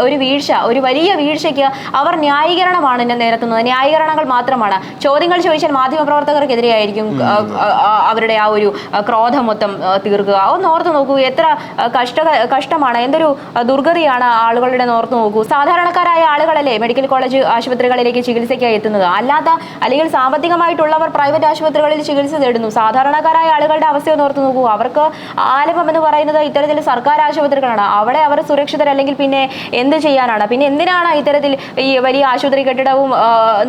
S2: ഒരു വീഴ്ച, ഒരു വലിയ വീഴ്ചയ്ക്ക് അവർ ന്യായീകരണമാണ് നിരത്തുന്നത്. ന്യായീകരണങ്ങൾ മാത്രമാണ്. ചോദ്യങ്ങൾ ചോദിച്ചാൽ മാധ്യമപ്രവർത്തകർക്കെതിരെയായിരിക്കും അവരുടെ ആ ഒരു ക്രോധം മൊത്തം തീർക്കുക. ഒന്ന് ഓർത്ത് നോക്കൂ, എത്ര കഷ്ടമാണ്, എന്തൊരു ദുർഗതിയാണ് ആളുകളുടെ ഓർത്ത് നോക്കൂ. സാധാരണക്കാരായ ആളുകളല്ലേ മെഡിക്കൽ കോളേജ് ആശുപത്രികളിലേക്ക് ചികിത്സയ്ക്കായി എത്തുന്നത്. അല്ലാത്ത അല്ലെങ്കിൽ സാമ്പത്തികമായിട്ടുള്ളവർ പ്രൈവറ്റ് ആശുപത്രികളിൽ ചികിത്സ തേടുന്നു. സാധാരണക്കാരായ ആളുകളുടെ അവസ്ഥയൊന്ന് ഓർത്ത് നോക്കൂ. അവർക്ക് ആലംബം എന്ന് പറയുന്നത് ഇത്തരത്തിൽ സർക്കാർ ആശുപത്രികളാണ്. അവിടെ അവർ സുരക്ഷിതരല്ലെങ്കിൽ പിന്നെ എന്ത് ചെയ്യാനാണ്? പിന്നെ എന്തിനാണ് ഇത്തരത്തിൽ ഈ വലിയ ആശുപത്രി കെട്ടിടവും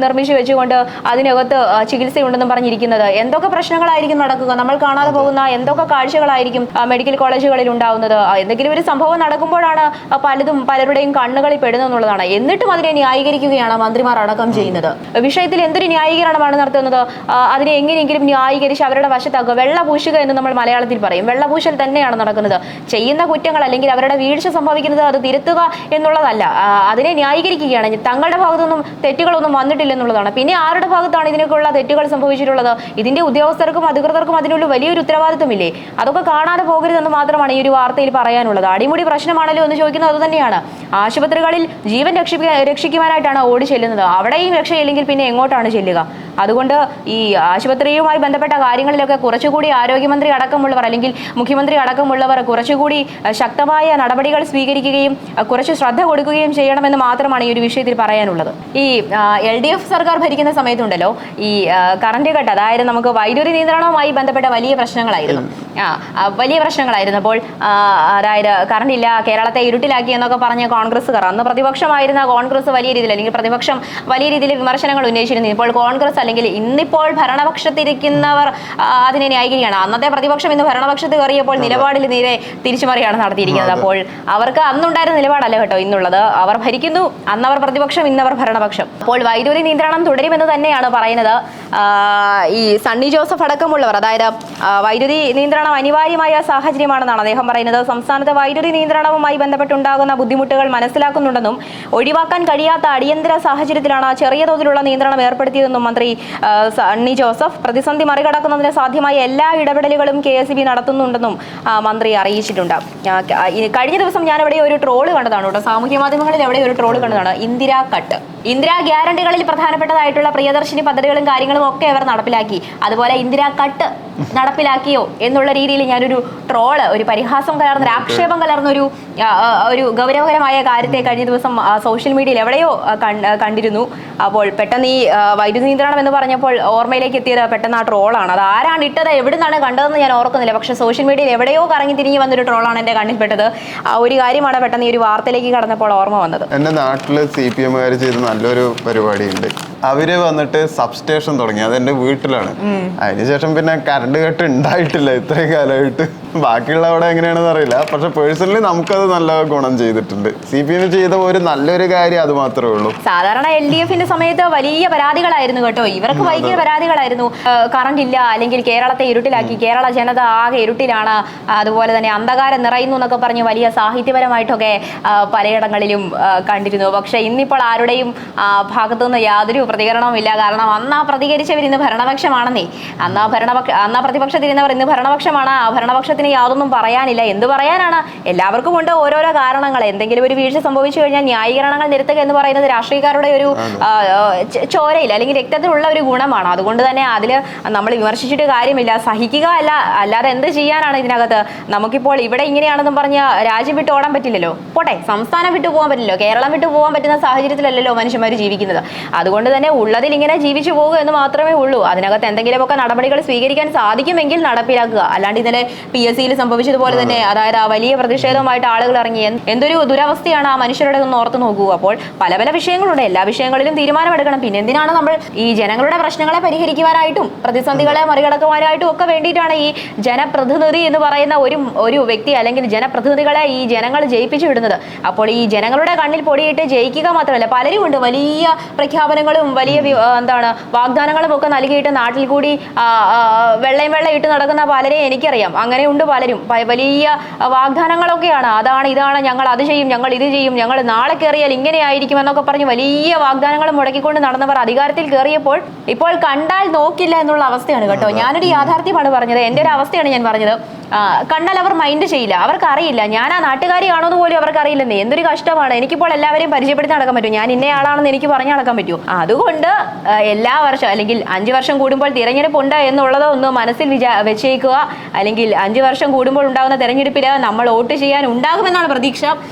S2: നിർമ്മിച്ചു വെച്ചുകൊണ്ട് അതിനകത്ത് ചികിത്സയുണ്ടെന്നും പറഞ്ഞിരിക്കുന്നത്? എന്തൊക്കെ പ്രശ്നങ്ങളായിരിക്കും നടക്കുക? നമ്മൾ കാണാതെ പോകുന്ന എന്തൊക്കെ കാഴ്ചകളായിരിക്കും മെഡിക്കൽ കോളേജുകളിൽ ഉണ്ടാവുന്നത്? എന്തെങ്കിലും ഒരു സംഭവം നടക്കുമ്പോഴാണ് പലരുടെയും കണ്ണുകളിൽ പെടുന്നത് എന്നുള്ളതാണ്. എന്നിട്ടും അതിനെ ന്യായീകരിക്കുകയാണ് മന്ത്രിമാർ അടക്കം ചെയ്യുന്നത്. വിഷയത്തിൽ എന്തൊരു ന്യായീകരണമാണ് നടത്തുന്നത്? അതിനെ എങ്ങനെയെങ്കിലും ന്യായീകരിച്ച് അവരുടെ വശത്താക്കുക. വെള്ളപൂശുക എന്ന് നമ്മൾ മലയാളത്തിൽ പറയും. വെള്ളപൂശൽ തന്നെയാണ് നടക്കുന്നത്. ചെയ്യുന്ന കുറ്റങ്ങൾ അല്ലെങ്കിൽ അവരുടെ വീഴ്ച സംഭവിക്കുന്നത് അത് തിരുത്തുക എന്നുള്ളതല്ല, അതിനെ ന്യായീകരിക്കുകയാണ്. തങ്ങളുടെ ഭാഗത്തൊന്നും തെറ്റുകളൊന്നും വന്നിട്ടില്ലെന്നുള്ളതാണ്. പിന്നെ ആരുടെ ഭാഗത്താണ് ഇതിനൊക്കെയുള്ള തെറ്റുകൾ സംഭവിച്ചിട്ടുള്ളത്? ഇതിന്റെ ഉദ്യോഗസ്ഥർക്കും അധികൃതർക്കും അതിനുള്ള വലിയൊരു ഉത്തരവാദിത്വമില്ലേ? അതൊക്കെ കാണാതെ പോകരുതെന്ന് മാത്രമാണ് ഈ ഒരു വാർത്തയിൽ പറയാനുള്ളത്. അടിമുടി പ്രശ്നമാണല്ലോ എന്ന് ചോദിക്കുന്നത് അത് തന്നെയാണ്. ആശുപത്രികളിൽ ജീവൻ രക്ഷിക്കുവാനായിട്ടാണ് ഓടി ചെല്ലുന്നത്. അവിടെയും രക്ഷയില്ലെങ്കിൽ പിന്നെ എങ്ങോട്ടാണ് ചെല്ലുക? അതുകൊണ്ട് ഈ ആശുപത്രിയുമായി ബന്ധപ്പെട്ട കാര്യങ്ങളിലൊക്കെ കുറച്ചുകൂടി ആരോഗ്യമന്ത്രി അടക്കമുള്ളവർ അല്ലെങ്കിൽ മുഖ്യമന്ത്രി അടക്കമുള്ളവർ കുറച്ചുകൂടി ശക്തമായ നടപടികൾ സ്വീകരിക്കുകയും കുറച്ച് ശ്രദ്ധ കൊടുക്കുകയും ചെയ്യണമെന്ന് മാത്രമാണ് ഈ ഒരു വിഷയത്തിൽ പറയാനുള്ളത്. ഈ LDF സർക്കാർ ഭരിക്കുന്ന സമയത്തുണ്ടല്ലോ, ഈ കറണ്ട് കട്ട്, അതായത് നമുക്ക് വൈദ്യുതി നിയന്ത്രണവുമായി ബന്ധപ്പെട്ട വലിയ പ്രശ്നങ്ങളായിരുന്നു. അപ്പോൾ അതായത് കറണ്ട് ഇല്ല, കേരളത്തെ ഇരുട്ടിലാക്കി എന്നൊക്കെ പറഞ്ഞ കോൺഗ്രസ്സുകാർ, അന്ന് പ്രതിപക്ഷമായിരുന്ന കോൺഗ്രസ് വലിയ രീതിയിൽ അല്ലെങ്കിൽ പ്രതിപക്ഷം വലിയ രീതിയിൽ വിമർശനങ്ങൾ ഉന്നയിച്ചിരുന്നു. ഇപ്പോൾ കോൺഗ്രസ് അല്ലെങ്കിൽ ഇന്നിപ്പോൾ ഭരണപക്ഷത്തിരിക്കുന്നവർ അതിനെ ന്യായീകരിക്കുകയാണ്. അന്നത്തെ പ്രതിപക്ഷം ഇന്ന് ഭരണപക്ഷത്ത് കയറിയപ്പോൾ നിലപാടിൽ നേരെ തിരിച്ചുമറിയാണ് നടത്തിയിരിക്കുന്നത്. അപ്പോൾ അവർക്ക് അന്നുണ്ടായിരുന്ന നിലപാടല്ല കേട്ടോ ഇന്നുള്ളത്. അവർ ഭരിക്കുന്നു, അന്നവർ പ്രതിപക്ഷം, ഇന്നവർ ഭരണപക്ഷം. അപ്പോൾ വൈദ്യുതി നിയന്ത്രണം തുടരുമെന്ന് തന്നെയാണ് പറയുന്നത്. ഈ സണ്ണി ജോസഫ് അടക്കമുള്ളവർ, അതായത് വൈദ്യുതി നിയന്ത്രണം അനിവാര്യമായ സാഹചര്യമാണെന്നാണ് അദ്ദേഹം പറയുന്നത്. സംസ്ഥാനത്ത് വൈദ്യുതി നിയന്ത്രണവുമായി ബന്ധപ്പെട്ടുണ്ടാകുന്ന ബുദ്ധിമുട്ടുകൾ മനസ്സിലാക്കുന്നുണ്ടെന്നും ഒഴിവാക്കാൻ കഴിയാത്ത അടിയന്തര സാഹചര്യത്തിലാണ് ചെറിയ തോതിലുള്ള നിയന്ത്രണം ഏർപ്പെടുത്തിയതെന്നും മന്ത്രി സണ്ണി ജോസഫ് പ്രതിസന്ധി മറികടക്കുന്നതിന് സാധ്യമായ എല്ലാ ഇടപെടലുകളും KSEB നടത്തുന്നുണ്ടെന്നും മന്ത്രി അറിയിച്ചിട്ടുണ്ട്. കഴിഞ്ഞ ദിവസം ഞാൻ എവിടെ ഒരു ട്രോള് കണ്ടതാണ് കേട്ടോ, സാമൂഹ്യ മാധ്യമങ്ങളിൽ എവിടെ ഒരു ട്രോള് കണ്ടതാണ്. ഇന്ദിരാ ഗ്യാരണ്ടികളിൽ പ്രധാനപ്പെട്ടതായിട്ടുള്ള പ്രിയദർശിനി പദ്ധതികളും കാര്യങ്ങളും ഒക്കെ അവർ നടപ്പിലാക്കി. അതുപോലെ ഇന്ദിരാ കട്ട് നടപ്പിലാക്കിയോ എന്നുള്ള രീതിയിൽ ഞാനൊരു ട്രോള്, ഒരു പരിഹാസം കലർന്ന, ആക്ഷേപം കലർന്ന ഒരു ഗൗരവകരമായ കാര്യത്തെ കഴിഞ്ഞ ദിവസം സോഷ്യൽ മീഡിയയിൽ എവിടെയോ കണ്ടിരുന്നു. അപ്പോൾ പെട്ടെന്ന് ഈ വൈദ്യുതി നിയന്ത്രണം എന്ന് പറഞ്ഞപ്പോൾ ഓർമ്മയിലേക്ക് എത്തിയത് പെട്ടെന്ന് ആ ട്രോളാണ്. അത് ആരാണ് ഇട്ടത്, എവിടെ നിന്നാണ് കണ്ടതെന്ന് ഞാൻ ഓർക്കുന്നില്ല. പക്ഷേ സോഷ്യൽ മീഡിയയിൽ എവിടെയോ കറങ്ങി തിരിഞ്ഞ് വന്നൊരു ട്രോളാണ് എൻ്റെ കണ്ണിൽപ്പെട്ടത്. ഒരു കാര്യമാണ് പെട്ടെന്ന് ഈ ഒരു വാർത്തയിലേക്ക് കടന്നപ്പോൾ ഓർമ്മ വന്നത്.
S1: എൻ്റെ നാട്ടിൽ CPM ചെയ്ത് നല്ലൊരു പരിപാടിയുണ്ട്. അവര് വന്നിട്ട് സബ്സ്റ്റേഷൻ തുടങ്ങി. അതെന്റെ വീട്ടിലാണ്. അതിനുശേഷം പിന്നെ കറണ്ട് കട്ട് ഉണ്ടായിട്ടില്ല ഇത്രയും കാലമായിട്ട്. ബാക്കിയുള്ള അവിടെ എങ്ങനെയാണെന്ന് അറിയില്ല. പക്ഷെ പേഴ്സണലി നമുക്കത് നല്ല ഗുണം ചെയ്തിട്ടുണ്ട്. CPM ചെയ്ത ഒരു നല്ലൊരു കാര്യം അത് മാത്രമേ ഉള്ളൂ.
S2: സാധാരണ LDFന്റെ സമയത്ത് വലിയ പരാതികളായിരുന്നു കേട്ടോ. ഇവർക്ക് വലിയ പരാതികളായിരുന്നു. കറണ്ട് ഇല്ല, അല്ലെങ്കിൽ കേരളത്തെ ഇരുട്ടിലാക്കി, കേരള ജനത ആകെ ഇരുട്ടിലാണ്, അതുപോലെ തന്നെ അന്ധകാരം നിറയുന്നു എന്നൊക്കെ പറഞ്ഞ് വലിയ സാഹിത്യപരമായിട്ടൊക്കെ പലയിടങ്ങളിലും കണ്ടിരുന്നു. പക്ഷെ ഇന്നിപ്പോൾ ആരുടെയും ഭാഗത്തുനിന്ന് യാതൊരു പ്രതികരണവും ഇല്ല. കാരണം അന്ന് പ്രതികരിച്ചവർ ഇന്ന് ഭരണപക്ഷമാണെന്നേ. അന്ന് പ്രതിപക്ഷത്തിരുന്നവർ ഇന്ന് ഭരണപക്ഷമാണ്. ആ ഭരണപക്ഷത്തിന് അദ്ദേഹത്തിന് യാതൊന്നും പറയാനില്ല. എന്ത് പറയാനാണ്? എല്ലാവർക്കും ഉണ്ട് ഓരോരോ കാരണങ്ങൾ. എന്തെങ്കിലും ഒരു വീഴ്ച സംഭവിച്ചു കഴിഞ്ഞാൽ ന്യായീകരണങ്ങൾ നിരത്തുക എന്ന് പറയുന്നത് രാഷ്ട്രീയക്കാരുടെ ഒരു ചോരയിൽ അല്ലെങ്കിൽ രക്തത്തിലുള്ള ഒരു ഗുണമാണ്. അതുകൊണ്ട് തന്നെ അതിൽ നമ്മൾ വിമർശിച്ചിട്ട് കാര്യമില്ല, സഹിക്കുക അല്ലാതെ എന്ത് ചെയ്യാനാണ് ഇതിനകത്ത്? നമുക്കിപ്പോൾ ഇവിടെ ഇങ്ങനെയാണെന്നും പറഞ്ഞ് രാജ്യം വിട്ട് ഓടാൻ പറ്റില്ലല്ലോ. പോട്ടെ, സംസ്ഥാനം വിട്ടു പോകാൻ പറ്റില്ലല്ലോ, കേരളം വിട്ടു പോകാൻ പറ്റുന്ന സാഹചര്യത്തിലല്ലല്ലോ മനുഷ്യന്മാർ ജീവിക്കുന്നത്. അതുകൊണ്ട് തന്നെ ഉള്ളതിൽ ഇങ്ങനെ ജീവിച്ചു പോകുക എന്ന് മാത്രമേ ഉള്ളൂ. അതിനകത്ത് എന്തെങ്കിലുമൊക്കെ നടപടികൾ സ്വീകരിക്കാൻ സാധിക്കുമെങ്കിൽ നടപ്പിലാക്കുക. അല്ലാണ്ട് ഇന്നലെ PSC-യിൽ സംഭവിച്ചതുപോലെ തന്നെ, അതായത് ആ വലിയ പ്രതിഷേധവുമായിട്ട് ആളുകൾ ഇറങ്ങി എന്തൊരു ദുരവസ്ഥയാണ് ആ മനുഷ്യരുടെ ഒന്ന് ഓർത്ത് നോക്കൂ. അപ്പോൾ പല പല വിഷയങ്ങളുണ്ട്, എല്ലാ വിഷയങ്ങളിലും തീരുമാനമെടുക്കണം. പിന്നെ എന്തിനാണ് നമ്മൾ ഈ ജനങ്ങളുടെ പ്രശ്നങ്ങളെ പരിഹരിക്കുവാനായിട്ടും പ്രതിസന്ധികളെ മറികടക്കുവാനായിട്ടും ഒക്കെ വേണ്ടിയിട്ടാണ് ഈ ജനപ്രതിനിധി എന്ന് പറയുന്ന ഒരു വ്യക്തി അല്ലെങ്കിൽ ജനപ്രതിനിധികളെ ഈ ജനങ്ങൾ ജയിപ്പിച്ചു വിടുന്നത്. അപ്പോൾ ഈ ജനങ്ങളുടെ കണ്ണിൽ പൊടിയിട്ട് ജയിക്കുക മാത്രമല്ല, പലരും ഉണ്ട് വലിയ പ്രഖ്യാപനങ്ങളും വലിയ വാഗ്ദാനങ്ങളും ഒക്കെ നൽകിയിട്ട് നാട്ടിൽ കൂടി വെള്ളയും ഇട്ട് നടക്കുന്ന പലരെ എനിക്കറിയാം. അങ്ങനെയുണ്ട് പലരും, വലിയ വാഗ്ദാനങ്ങളൊക്കെയാണ്. അതാണ് ഇതാണ്, ഞങ്ങൾ അത് ചെയ്യും, ഞങ്ങൾ ഇത് ചെയ്യും, ഞങ്ങൾ നാളെ കയറിയാൽ ഇങ്ങനെ ആയിരിക്കും എന്നൊക്കെ പറഞ്ഞ് വലിയ വാഗ്ദാനങ്ങൾ മുടക്കിക്കൊണ്ട് നടന്നവർ അധികാരത്തിൽ കയറിയപ്പോൾ ഇപ്പോൾ കണ്ടാൽ നോക്കില്ല എന്നുള്ള അവസ്ഥയാണ് കേട്ടോ. ഞാനൊരു യാഥാർത്ഥ്യമാണ് പറഞ്ഞത്, എൻ്റെ ഒരു അവസ്ഥയാണ് ഞാൻ പറഞ്ഞത്. കണ്ടാൽ അവർ മൈൻഡ് ചെയ്യില്ല, അവർക്ക് അറിയില്ല ഞാൻ ആ നാട്ടുകാരിയാണോന്ന് പോലും അവർക്ക് അറിയില്ലെന്നേ. എന്തൊരു കഷ്ടമാണ്. എനിക്കിപ്പോൾ എല്ലാവരെയും പരിചയപ്പെടുത്തി നടക്കാൻ പറ്റും, ഞാൻ ഇന്ന ആളാണെന്ന് എനിക്ക് പറഞ്ഞു നടക്കാൻ പറ്റും. അതുകൊണ്ട് എല്ലാ വർഷം അല്ലെങ്കിൽ 5 വർഷം കൂടുമ്പോൾ തിരഞ്ഞെടുപ്പുണ്ട് എന്നുള്ളത് ഒന്ന് മനസ്സിൽ വെച്ചേക്കുക. അല്ലെങ്കിൽ 5 വർഷം കൂടുമ്പോൾ ഉണ്ടാകുന്ന തെരഞ്ഞെടുപ്പിൽ നമ്മൾ വോട്ട് ചെയ്യാൻ ഉണ്ടാകുമെന്നാണ് പ്രതീക്ഷ.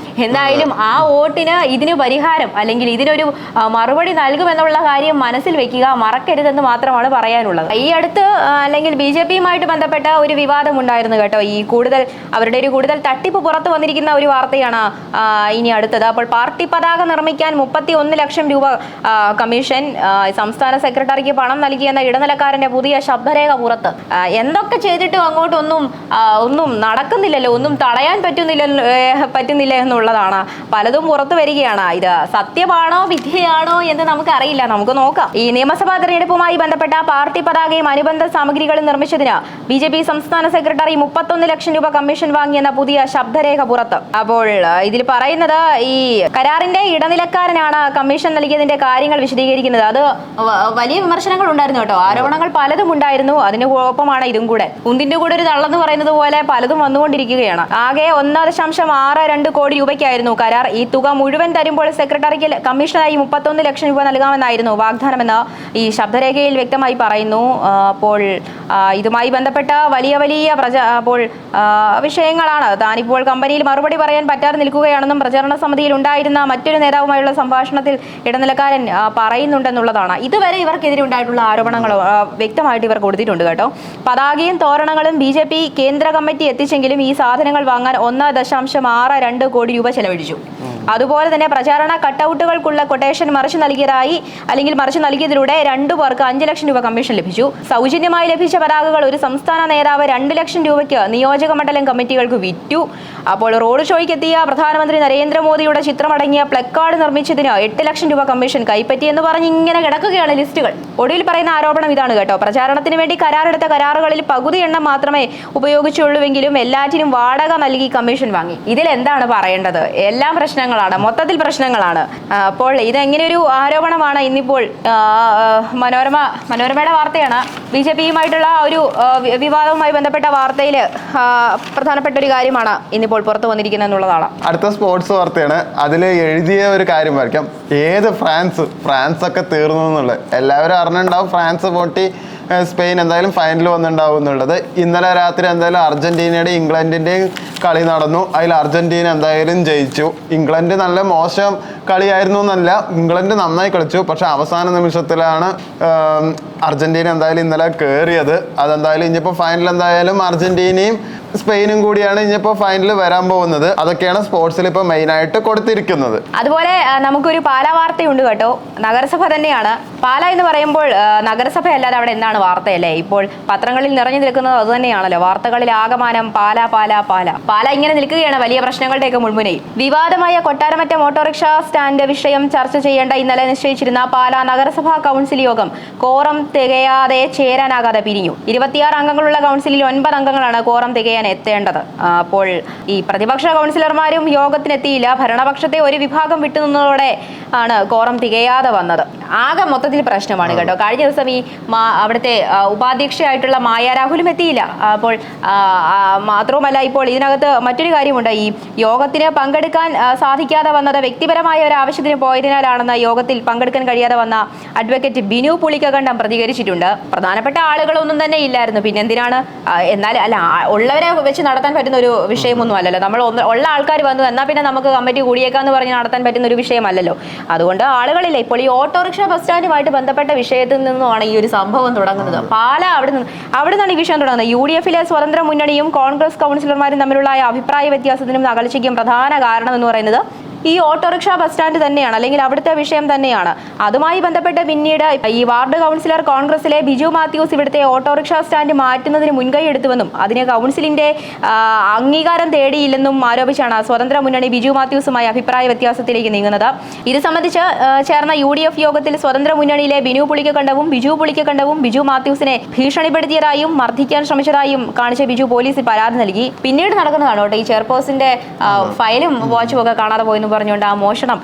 S2: എന്തായാലും ആ വോട്ടിന് ഇതിന് പരിഹാരം അല്ലെങ്കിൽ ഇതിനൊരു മറുപടി നൽകുമെന്നുള്ള കാര്യം മനസ്സിൽ വെക്കുക, മറക്കരുതെന്ന് മാത്രമാണ് പറയാനുള്ളത്. ഈ അടുത്ത് അല്ലെങ്കിൽ BJP-യുമായിട്ട് ബന്ധപ്പെട്ട ഒരു വിവാദം ഉണ്ടായിരുന്നു കേട്ടോ. ഈ അവരുടെ ഒരു കൂടുതൽ തട്ടിപ്പ് പുറത്തു വന്നിരിക്കുന്ന ഒരു വാർത്തയാണ് ഇനി അടുത്തത്. അപ്പോൾ പാർട്ടി പതാക നിർമ്മിക്കാൻ 31 ലക്ഷം രൂപ കമ്മീഷൻ, സംസ്ഥാന സെക്രട്ടറിക്ക് പണം നൽകിയെന്ന ഇടനിലക്കാരന്റെ പുതിയ ശബ്ദരേഖ പുറത്ത്. എന്തൊക്കെ ചെയ്തിട്ടും ഒന്നും നടക്കുന്നില്ലല്ലോ, ഒന്നും തടയാൻ പറ്റുന്നില്ല എന്നുള്ളതാണ് പലതും പുറത്തു വരികയാണ്. ഇത് സത്യമാണോ വിദ്യയാണോ എന്ന് നമുക്ക് അറിയില്ല, നമുക്ക് നോക്കാം. ഈ നിയമസഭാ തെരഞ്ഞെടുപ്പുമായി ബന്ധപ്പെട്ട പാർട്ടി പതാകയും അനുബന്ധ സാമഗ്രികളും നിർമ്മിച്ചതിന് BJP സംസ്ഥാന സെക്രട്ടറി 31 ലക്ഷം രൂപ കമ്മീഷൻ വാങ്ങിയെന്ന പുതിയ ശബ്ദരേഖ പുറത്ത്. അപ്പോൾ ഇതിൽ പറയുന്നത് ഈ കരാറിന്റെ ഇടനിലക്കാരനാണ് കമ്മീഷൻ നൽകിയതിന്റെ കാര്യങ്ങൾ വിശദീകരിക്കുന്നത്. അത് വലിയ വിമർശനങ്ങൾ ഉണ്ടായിരുന്നു കേട്ടോ, ആരോപണങ്ങൾ പലതും ഉണ്ടായിരുന്നു. അതിന് ഒപ്പമാണ് ഇതും കൂടെ. കുന്തിന്റെ കൂടെ ഒരു തള്ളെന്ന് പറയുന്നത് പോലെ പലതും വന്നുകൊണ്ടിരിക്കുകയാണ്. ആകെ 1.62 കോടി രൂപയ്ക്കായിരുന്നു കരാർ. ഈ തുക മുഴുവൻ തരുമ്പോൾ സെക്രട്ടറിക്ക് കമ്മീഷനായി 31 ലക്ഷം രൂപ നൽകാമെന്നായിരുന്നു വാഗ്ദാനമെന്ന് ഈ ശബ്ദരേഖയിൽ വ്യക്തമായി പറയുന്നു. അപ്പോൾ ഇതുമായി ബന്ധപ്പെട്ട വലിയ വിഷയങ്ങളാണ്. താനിപ്പോൾ കമ്പനിയിൽ മറുപടി പറയാൻ പറ്റാതെ നിൽക്കുകയാണെന്നും പ്രചരണ സമിതിയിൽ ഉണ്ടായിരുന്ന മറ്റൊരു നേതാവുമായുള്ള സംഭാഷണത്തിൽ ഇടനിലക്കാരൻ പറയുന്നുണ്ടെന്നുള്ളതാണ്. ഇതുവരെ ഇവർക്കെതിരെ ഉണ്ടായിട്ടുള്ള ആരോപണങ്ങൾ വ്യക്തമായിട്ട് ഇവർ കൊടുത്തിട്ടുണ്ട് കേട്ടോ. പതാകയും തോരണങ്ങളും BJP കേന്ദ്ര കമ്മിറ്റി എത്തിച്ചെങ്കിലും ഈ സാധനങ്ങൾ വാങ്ങാൻ 1.62 കോടി രൂപ ചെലവഴിച്ചു. അതുപോലെ തന്നെ പ്രചാരണ കട്ടൗട്ടുകൾക്കുള്ള കൊട്ടേഷൻ മറിച്ച് നൽകിയതിലൂടെ 2 പേർക്ക് 5 ലക്ഷം രൂപ കമ്മീഷൻ ലഭിച്ചു. സൗജന്യമായി ലഭിച്ച പതാകകൾ ഒരു സംസ്ഥാന നേതാവ് 2 ലക്ഷം രൂപയ്ക്ക് നിയോജക മണ്ഡലം കമ്മിറ്റികൾക്ക് വിറ്റു. അപ്പോൾ റോഡ് ഷോയ്ക്ക് എത്തിയ പ്രധാനമന്ത്രി നരേന്ദ്രമോദിയുടെ ചിത്രമടങ്ങിയ പ്ലക്കാർഡ് നിർമ്മിച്ചതിന് 8 ലക്ഷം രൂപ കമ്മീഷൻ കൈപ്പറ്റി എന്ന് പറഞ്ഞ് ഇങ്ങനെ കിടക്കുകയാണ് ലിസ്റ്റുകൾ. ഒടുവിൽ പറയുന്ന ആരോപണം ഇതാണ് കേട്ടോ. പ്രചാരണത്തിന് വേണ്ടി കരാറെടുത്ത കരാറുകളിൽ പകുതി എണ്ണം മാത്രമേ ഉപയോഗിച്ചുള്ളൂവെങ്കിലും എല്ലാറ്റിനും വാടക നൽകി കമ്മീഷൻ വാങ്ങി. ഇതിൽ എന്താണ് പറയേണ്ടത്? എല്ലാം പ്രശ്നങ്ങളാണ്, മൊത്തത്തിൽ പ്രശ്നങ്ങളാണ്. അപ്പോൾ ഇതെങ്ങനെ ഒരു ആരോപണമാണ് ഇന്നിപ്പോൾ മനോരമയുടെ വാർത്തയാണ്. BJP-യുമായിട്ടുള്ള ഒരു വിവാദവുമായി ബന്ധപ്പെട്ട വാർത്തയിൽ പ്രധാനപ്പെട്ട ഒരു കാര്യമാണ് ഇന്നിപ്പോൾ പുറത്തു വന്നിരിക്കുന്നത് എന്നുള്ളതാണ്.
S1: അടുത്ത സ്പോർട്സ് വാർത്തയാണ്. അതിൽ എഴുതിയ ഒരു കാര്യം വായിക്കാം. ഫ്രാൻസ് ഒക്കെ തീർന്നു എന്നുള്ളത് എല്ലാവരും അറിഞ്ഞിട്ടുണ്ടാവും. ഫ്രാൻസ് പൊട്ടി സ്പെയിൻ എന്തായാലും ഫൈനൽ വന്നിട്ടുണ്ടാവും എന്നുള്ളത്. ഇന്നലെ രാത്രി എന്തായാലും അർജന്റീനയുടെയും ഇംഗ്ലണ്ടിൻ്റെയും കളി നടന്നു. അതിൽ അർജന്റീന എന്തായാലും ജയിച്ചു. ഇംഗ്ലണ്ട് നല്ല മോശം കളിയായിരുന്നു എന്നല്ല, ഇംഗ്ലണ്ട് നന്നായി കളിച്ചു. പക്ഷെ അവസാന നിമിഷത്തിലാണ് അർജന്റീന എന്തായാലും ഇന്നലെ കയറിയത്. അതെന്തായാലും ഇനിയിപ്പോൾ ഫൈനൽ എന്തായാലും അർജന്റീനയും സ്പെയിനും കൂടിയാണ് ഇനിയിപ്പോൾ ഫൈനൽ വരാൻ പോകുന്നത്. അതൊക്കെയാണ് സ്പോർട്സിൽ ഇപ്പോൾ മെയിനായിട്ട് കൊടുത്തിരിക്കുന്നത്.
S2: അതുപോലെ നമുക്കൊരു പാലാ വാർത്തയുണ്ട് കേട്ടോ. നഗരസഭ തന്നെയാണ്. പാല എന്ന് പറയുമ്പോൾ നഗരസഭ അല്ലാതെ അവിടെ എന്താണ് വാർത്തയല്ലേ? ഇപ്പോൾ പത്രങ്ങളിൽ നിറഞ്ഞു നിൽക്കുന്നത് അത് തന്നെയാണല്ലോ. വാർത്തകളിൽ ആകമാനം പാല ഇങ്ങനെ നിൽക്കുകയാണ് വലിയ പ്രശ്നങ്ങളുടെയൊക്കെ മുൾമുനയിൽ. വിവാദമായ കൊട്ടാരമറ്റ ഓട്ടോറിക്ഷ സ്റ്റാൻഡ് വിഷയം ചർച്ച ചെയ്യേണ്ട ഇന്നലെ നിശ്ചയിച്ചിരുന്ന പാലാ നഗരസഭാ കൗൺസിൽ യോഗം കോറം തികയാതെ ചേരാനാകാതെ പിരിഞ്ഞു. 26 അംഗങ്ങളുള്ള കൗൺസിലിൽ 9 അംഗങ്ങളാണ് കോറം തികയാൻ എത്തേണ്ടത്. അപ്പോൾ ഈ പ്രതിപക്ഷ കൗൺസിലർമാരും യോഗത്തിനെത്തിയില്ല. ഭരണപക്ഷത്തെ ഒരു വിഭാഗം വിട്ടുനിന്നതോടെ ആണ് കോറം തികയാതെ വന്നത്. ആകെ മൊത്തത്തിൽ പ്രശ്നമാണ് കേട്ടോ. കഴിഞ്ഞ ദിവസം ഈ അവിടുത്തെ ഉപാധ്യക്ഷയായിട്ടുള്ള മായ രാഹുലും എത്തിയില്ല. അപ്പോൾ മാത്രവുമല്ല, ഇപ്പോൾ ഇതിനകത്ത് മറ്റൊരു കാര്യമുണ്ട്. ഈ യോഗത്തിന് പങ്കെടുക്കാൻ സാധിക്കാതെ വന്നത് വ്യക്തിപരമായ ഒരു ആവശ്യത്തിന് പോയതിനാലാണെന്ന് യോഗത്തിൽ പങ്കെടുക്കാൻ കഴിയാതെ വന്ന അഡ്വക്കേറ്റ് ബിനു പുളിക്കകണ്ടം പ്രതികരിച്ചിട്ടുണ്ട്. പ്രധാനപ്പെട്ട ആളുകളൊന്നും തന്നെ ഇല്ലായിരുന്നു, പിന്നെന്തിനാണ്? എന്നാൽ അല്ല, ഉള്ളവരെ വെച്ച് നടത്താൻ പറ്റുന്ന ഒരു വിഷയമൊന്നും അല്ലല്ലോ. നമ്മൾ ഉള്ള ആൾക്കാർ വന്നു എന്നാൽ പിന്നെ നമുക്ക് കമ്മിറ്റി കൂടിയേക്കാന്ന് പറഞ്ഞ് നടത്താൻ പറ്റുന്ന ഒരു വിഷയമല്ലല്ലോ. അതുകൊണ്ട് ആളുകളില്ല. ഇപ്പോൾ ഈ ഓട്ടോറിക്ഷ ബസ് സ്റ്റാൻഡുമായിട്ട് ബന്ധപ്പെട്ട വിഷയത്തിൽ നിന്നുമാണ് ഈ ഒരു സംഭവം തുടങ്ങുന്നത്. പാല അവിടെ നിന്നാണ് ഈ വിഷയം തുടങ്ങുന്നത്. UDF-ലെ സ്വതന്ത്ര മുന്നണിയും കോൺഗ്രസ് കൗൺസിലർമാരും തമ്മിലുള്ള അഭിപ്രായ വ്യത്യാസത്തിനും അകൽച്ചയ്ക്കും പ്രധാന കാരണം എന്ന് പറയുന്നത് ഈ ഓട്ടോറിക്ഷ ബസ് സ്റ്റാൻഡ് തന്നെയാണ്, അല്ലെങ്കിൽ അവിടുത്തെ വിഷയം തന്നെയാണ്. അതുമായി ബന്ധപ്പെട്ട് പിന്നീട് ഈ വാർഡ് കൗൺസിലർ കോൺഗ്രസിലെ ബിജു മാത്യൂസ് ഇവിടുത്തെ ഓട്ടോറിക്ഷ സ്റ്റാൻഡ് മാറ്റുന്നതിന് മുൻകൈ എടുത്തുവെന്നും അതിന് കൗൺസിലിന്റെ അംഗീകാരം തേടിയില്ലെന്നും ആരോപിച്ചാണ് സ്വതന്ത്ര മുന്നണി ബിജു മാത്യൂസുമായി അഭിപ്രായ വ്യത്യാസത്തിലേക്ക് നീങ്ങുന്നത്. ഇത് സംബന്ധിച്ച് ചേർന്ന UDF യോഗത്തിൽ സ്വതന്ത്ര മുന്നണിയിലെ ബിജു പുളിക്കകണ്ടവും ബിജു മാത്യൂസിനെ ഭീഷണിപ്പെടുത്തിയതായും മർദ്ദിക്കാൻ ശ്രമിച്ചതായും കാണിച്ച ബിജു പോലീസിൽ പരാതി നൽകി. പിന്നീട് നടക്കുന്നതാണ് കേട്ടോ ഈ ചെയർപേഴ്സന്റെ ഫയലും വാച്ചും ഒക്കെ കാണാതെ പോയെന്ന് പറഞ്ഞുകൊണ്ട് ആ മോഷണം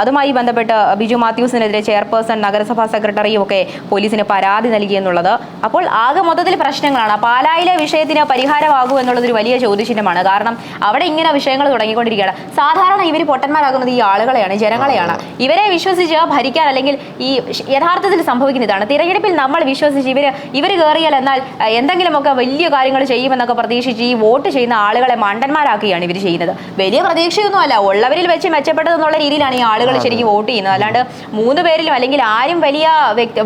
S2: അതുമായി ബന്ധപ്പെട്ട് ബിജു മാത്യൂസിനെതിരെ ചെയർപേഴ്സൺ, നഗരസഭാ സെക്രട്ടറിയും ഒക്കെ പോലീസിന് പരാതി നൽകി എന്നുള്ളത്. അപ്പോൾ ആകെ മൊത്തത്തിൽ പ്രശ്നങ്ങളാണ്. പാലായിലെ വിഷയത്തിന് പരിഹാരമാകൂ എന്നുള്ളതൊരു വലിയ ചോദ്യചിഹ്നമാണ്. കാരണം അവിടെ ഇങ്ങനെ വിഷയങ്ങൾ തുടങ്ങിക്കൊണ്ടിരിക്കുകയാണ്. സാധാരണ ഇവർ പൊട്ടന്മാരാകുന്നത് ഈ ആളുകളെയാണ്, ജനങ്ങളെയാണ്. ഇവരെ വിശ്വസിച്ച് ഭരിക്കാൻ, അല്ലെങ്കിൽ ഈ യഥാർത്ഥത്തിൽ സംഭവിക്കുന്ന ഇതാണ്. തിരഞ്ഞെടുപ്പിൽ നമ്മൾ വിശ്വസിച്ച് ഇവർ കയറിയാൽ എന്നാൽ എന്തെങ്കിലുമൊക്കെ വലിയ കാര്യങ്ങൾ ചെയ്യുമെന്നൊക്കെ പ്രതീക്ഷിച്ച് ഈ വോട്ട് ചെയ്യുന്ന ആളുകളെ മണ്ടന്മാരാക്കുകയാണ് ഇവർ ചെയ്യുന്നത്. വലിയ പ്രതീക്ഷയൊന്നുമല്ല, ഉള്ളവരിൽ വെച്ച് മെച്ചപ്പെട്ടതെന്നുള്ള രീതിയിലാണ് ഈ ആളുകൾ ശരിക്കും വോട്ട് ചെയ്യുന്നത്. അല്ലാണ്ട് 3 പേരിലും അല്ലെങ്കിൽ ആരും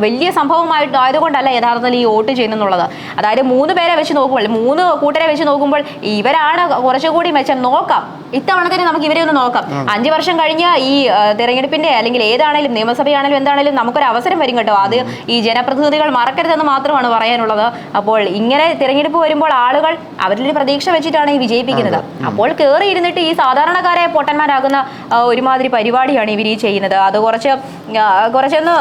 S2: വലിയ സംഭവമായതുകൊണ്ടല്ല യഥാർത്ഥത്തിൽ ഈ വോട്ട് ചെയ്യുന്നുള്ളത്. അതായത് 3 പേരെ വെച്ച് നോക്കുമ്പോൾ, 3 കൂട്ടരെ വെച്ച് നോക്കുമ്പോൾ ഇവരാണ് കുറച്ചുകൂടി മെച്ചം. നോക്കാം, ഇത്തവണ തന്നെ നമുക്ക് ഇവരെ ഒന്ന് നോക്കാം. 5 വർഷം കഴിഞ്ഞ് ഈ തെരഞ്ഞെടുപ്പിന്റെ അല്ലെങ്കിൽ ഏതാണെങ്കിലും നിയമസഭയാണെങ്കിലും എന്താണെങ്കിലും നമുക്കൊരു അവസരം വരും കേട്ടോ. അത് ഈ ജനപ്രതിനിധികൾ മറക്കരുതെന്ന് മാത്രമാണ് പറയാനുള്ളത്. അപ്പോൾ ഇങ്ങനെ തിരഞ്ഞെടുപ്പ് വരുമ്പോൾ ആളുകൾ അവരിൽ പ്രതീക്ഷ വെച്ചിട്ടാണ് ഈ വിജയിപ്പിക്കുന്നത്. അപ്പോൾ കയറി ഇരുന്നിട്ട് ഈ സാധാരണക്കാരെ പൊട്ടന്മാരാകുന്ന ഒരുമാതിരി പരിപാടിയാണ് ഇവർ ഈ ചെയ്യുന്നത്. അത് കുറച്ചൊന്ന്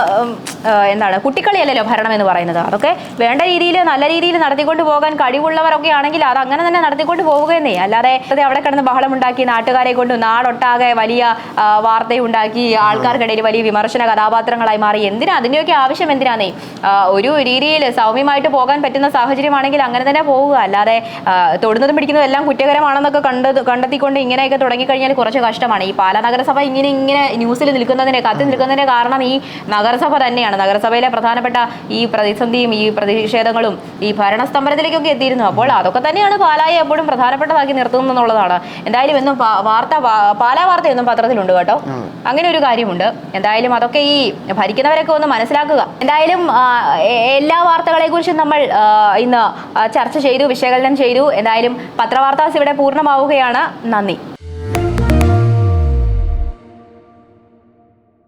S2: എന്താണ്, കുട്ടിക്കളിയല്ലല്ലോ ഭരണം എന്ന് പറയുന്നത്. അതൊക്കെ വേണ്ട രീതിയിൽ നല്ല രീതിയിൽ നടത്തിക്കൊണ്ട് പോകാൻ കഴിവുള്ളവരൊക്കെ ആണെങ്കിൽ അത് അങ്ങനെ തന്നെ നടത്തിക്കൊണ്ട് പോവുകയെന്നേ. അല്ലാതെ അവിടെ കിടന്ന് ബഹളം ഉണ്ടാക്കി നാട്ടുകാരെ കൊണ്ട് നാടൊട്ടാകെ വലിയ വാർത്തയുണ്ടാക്കി ആൾക്കാർക്കിടയിൽ വലിയ വിമർശന കഥാപാത്രങ്ങളായി മാറി അതിൻ്റെയൊക്കെ ആവശ്യം എന്തിനാന്നേ? ഒരു രീതിയിൽ സൗമ്യമായിട്ട് പോകാൻ പറ്റുന്ന സാഹചര്യമാണെങ്കിൽ അങ്ങനെ തന്നെ പോവുക. അല്ലാതെ തൊടുന്നതും പിടിക്കുന്നതും എല്ലാം കുറ്റകരമാണെന്നൊക്കെ കണ്ടെത്തിക്കൊണ്ട് ഇങ്ങനെയൊക്കെ തുടങ്ങിക്കഴിഞ്ഞാൽ കുറച്ച് കഷ്ടമാണ്. ഈ പാലാ നഗരസഭ ഇങ്ങനെ ന്യൂസിൽ കത്തി നിൽക്കുന്നതിന് കാരണം ഈ നഗരസഭ തന്നെയാണ്. നഗരസഭയിലെ പ്രധാനപ്പെട്ട ഈ പ്രതിസന്ധിയും ഈ പ്രതിഷേധങ്ങളും ഈ ഭരണസ്തംഭനത്തിലേക്കൊക്കെ എത്തിയിരുന്നു. അപ്പോൾ അതൊക്കെ തന്നെയാണ് പാലായെ എപ്പോഴും പ്രധാനപ്പെട്ടതാക്കി നിർത്തുന്നത് എന്നുള്ളതാണ്. എന്തായാലും എന്നും പാലാ വാർത്തയൊന്നും പത്രത്തിലുണ്ട് കേട്ടോ. അങ്ങനെ ഒരു കാര്യമുണ്ട്. എന്തായാലും അതൊക്കെ ഈ ഭരിക്കുന്നവരൊക്കെ ഒന്ന് മനസ്സിലാക്കുക. എന്തായാലും എല്ലാ വാർത്തകളെ കുറിച്ചും നമ്മൾ ഇന്ന് ചർച്ച ചെയ്തു, വിശകലനം ചെയ്തു. എന്തായാലും പത്രവാർത്താസ് ഇവിടെ പൂർണ്ണമാവുകയാണ്. നന്ദി.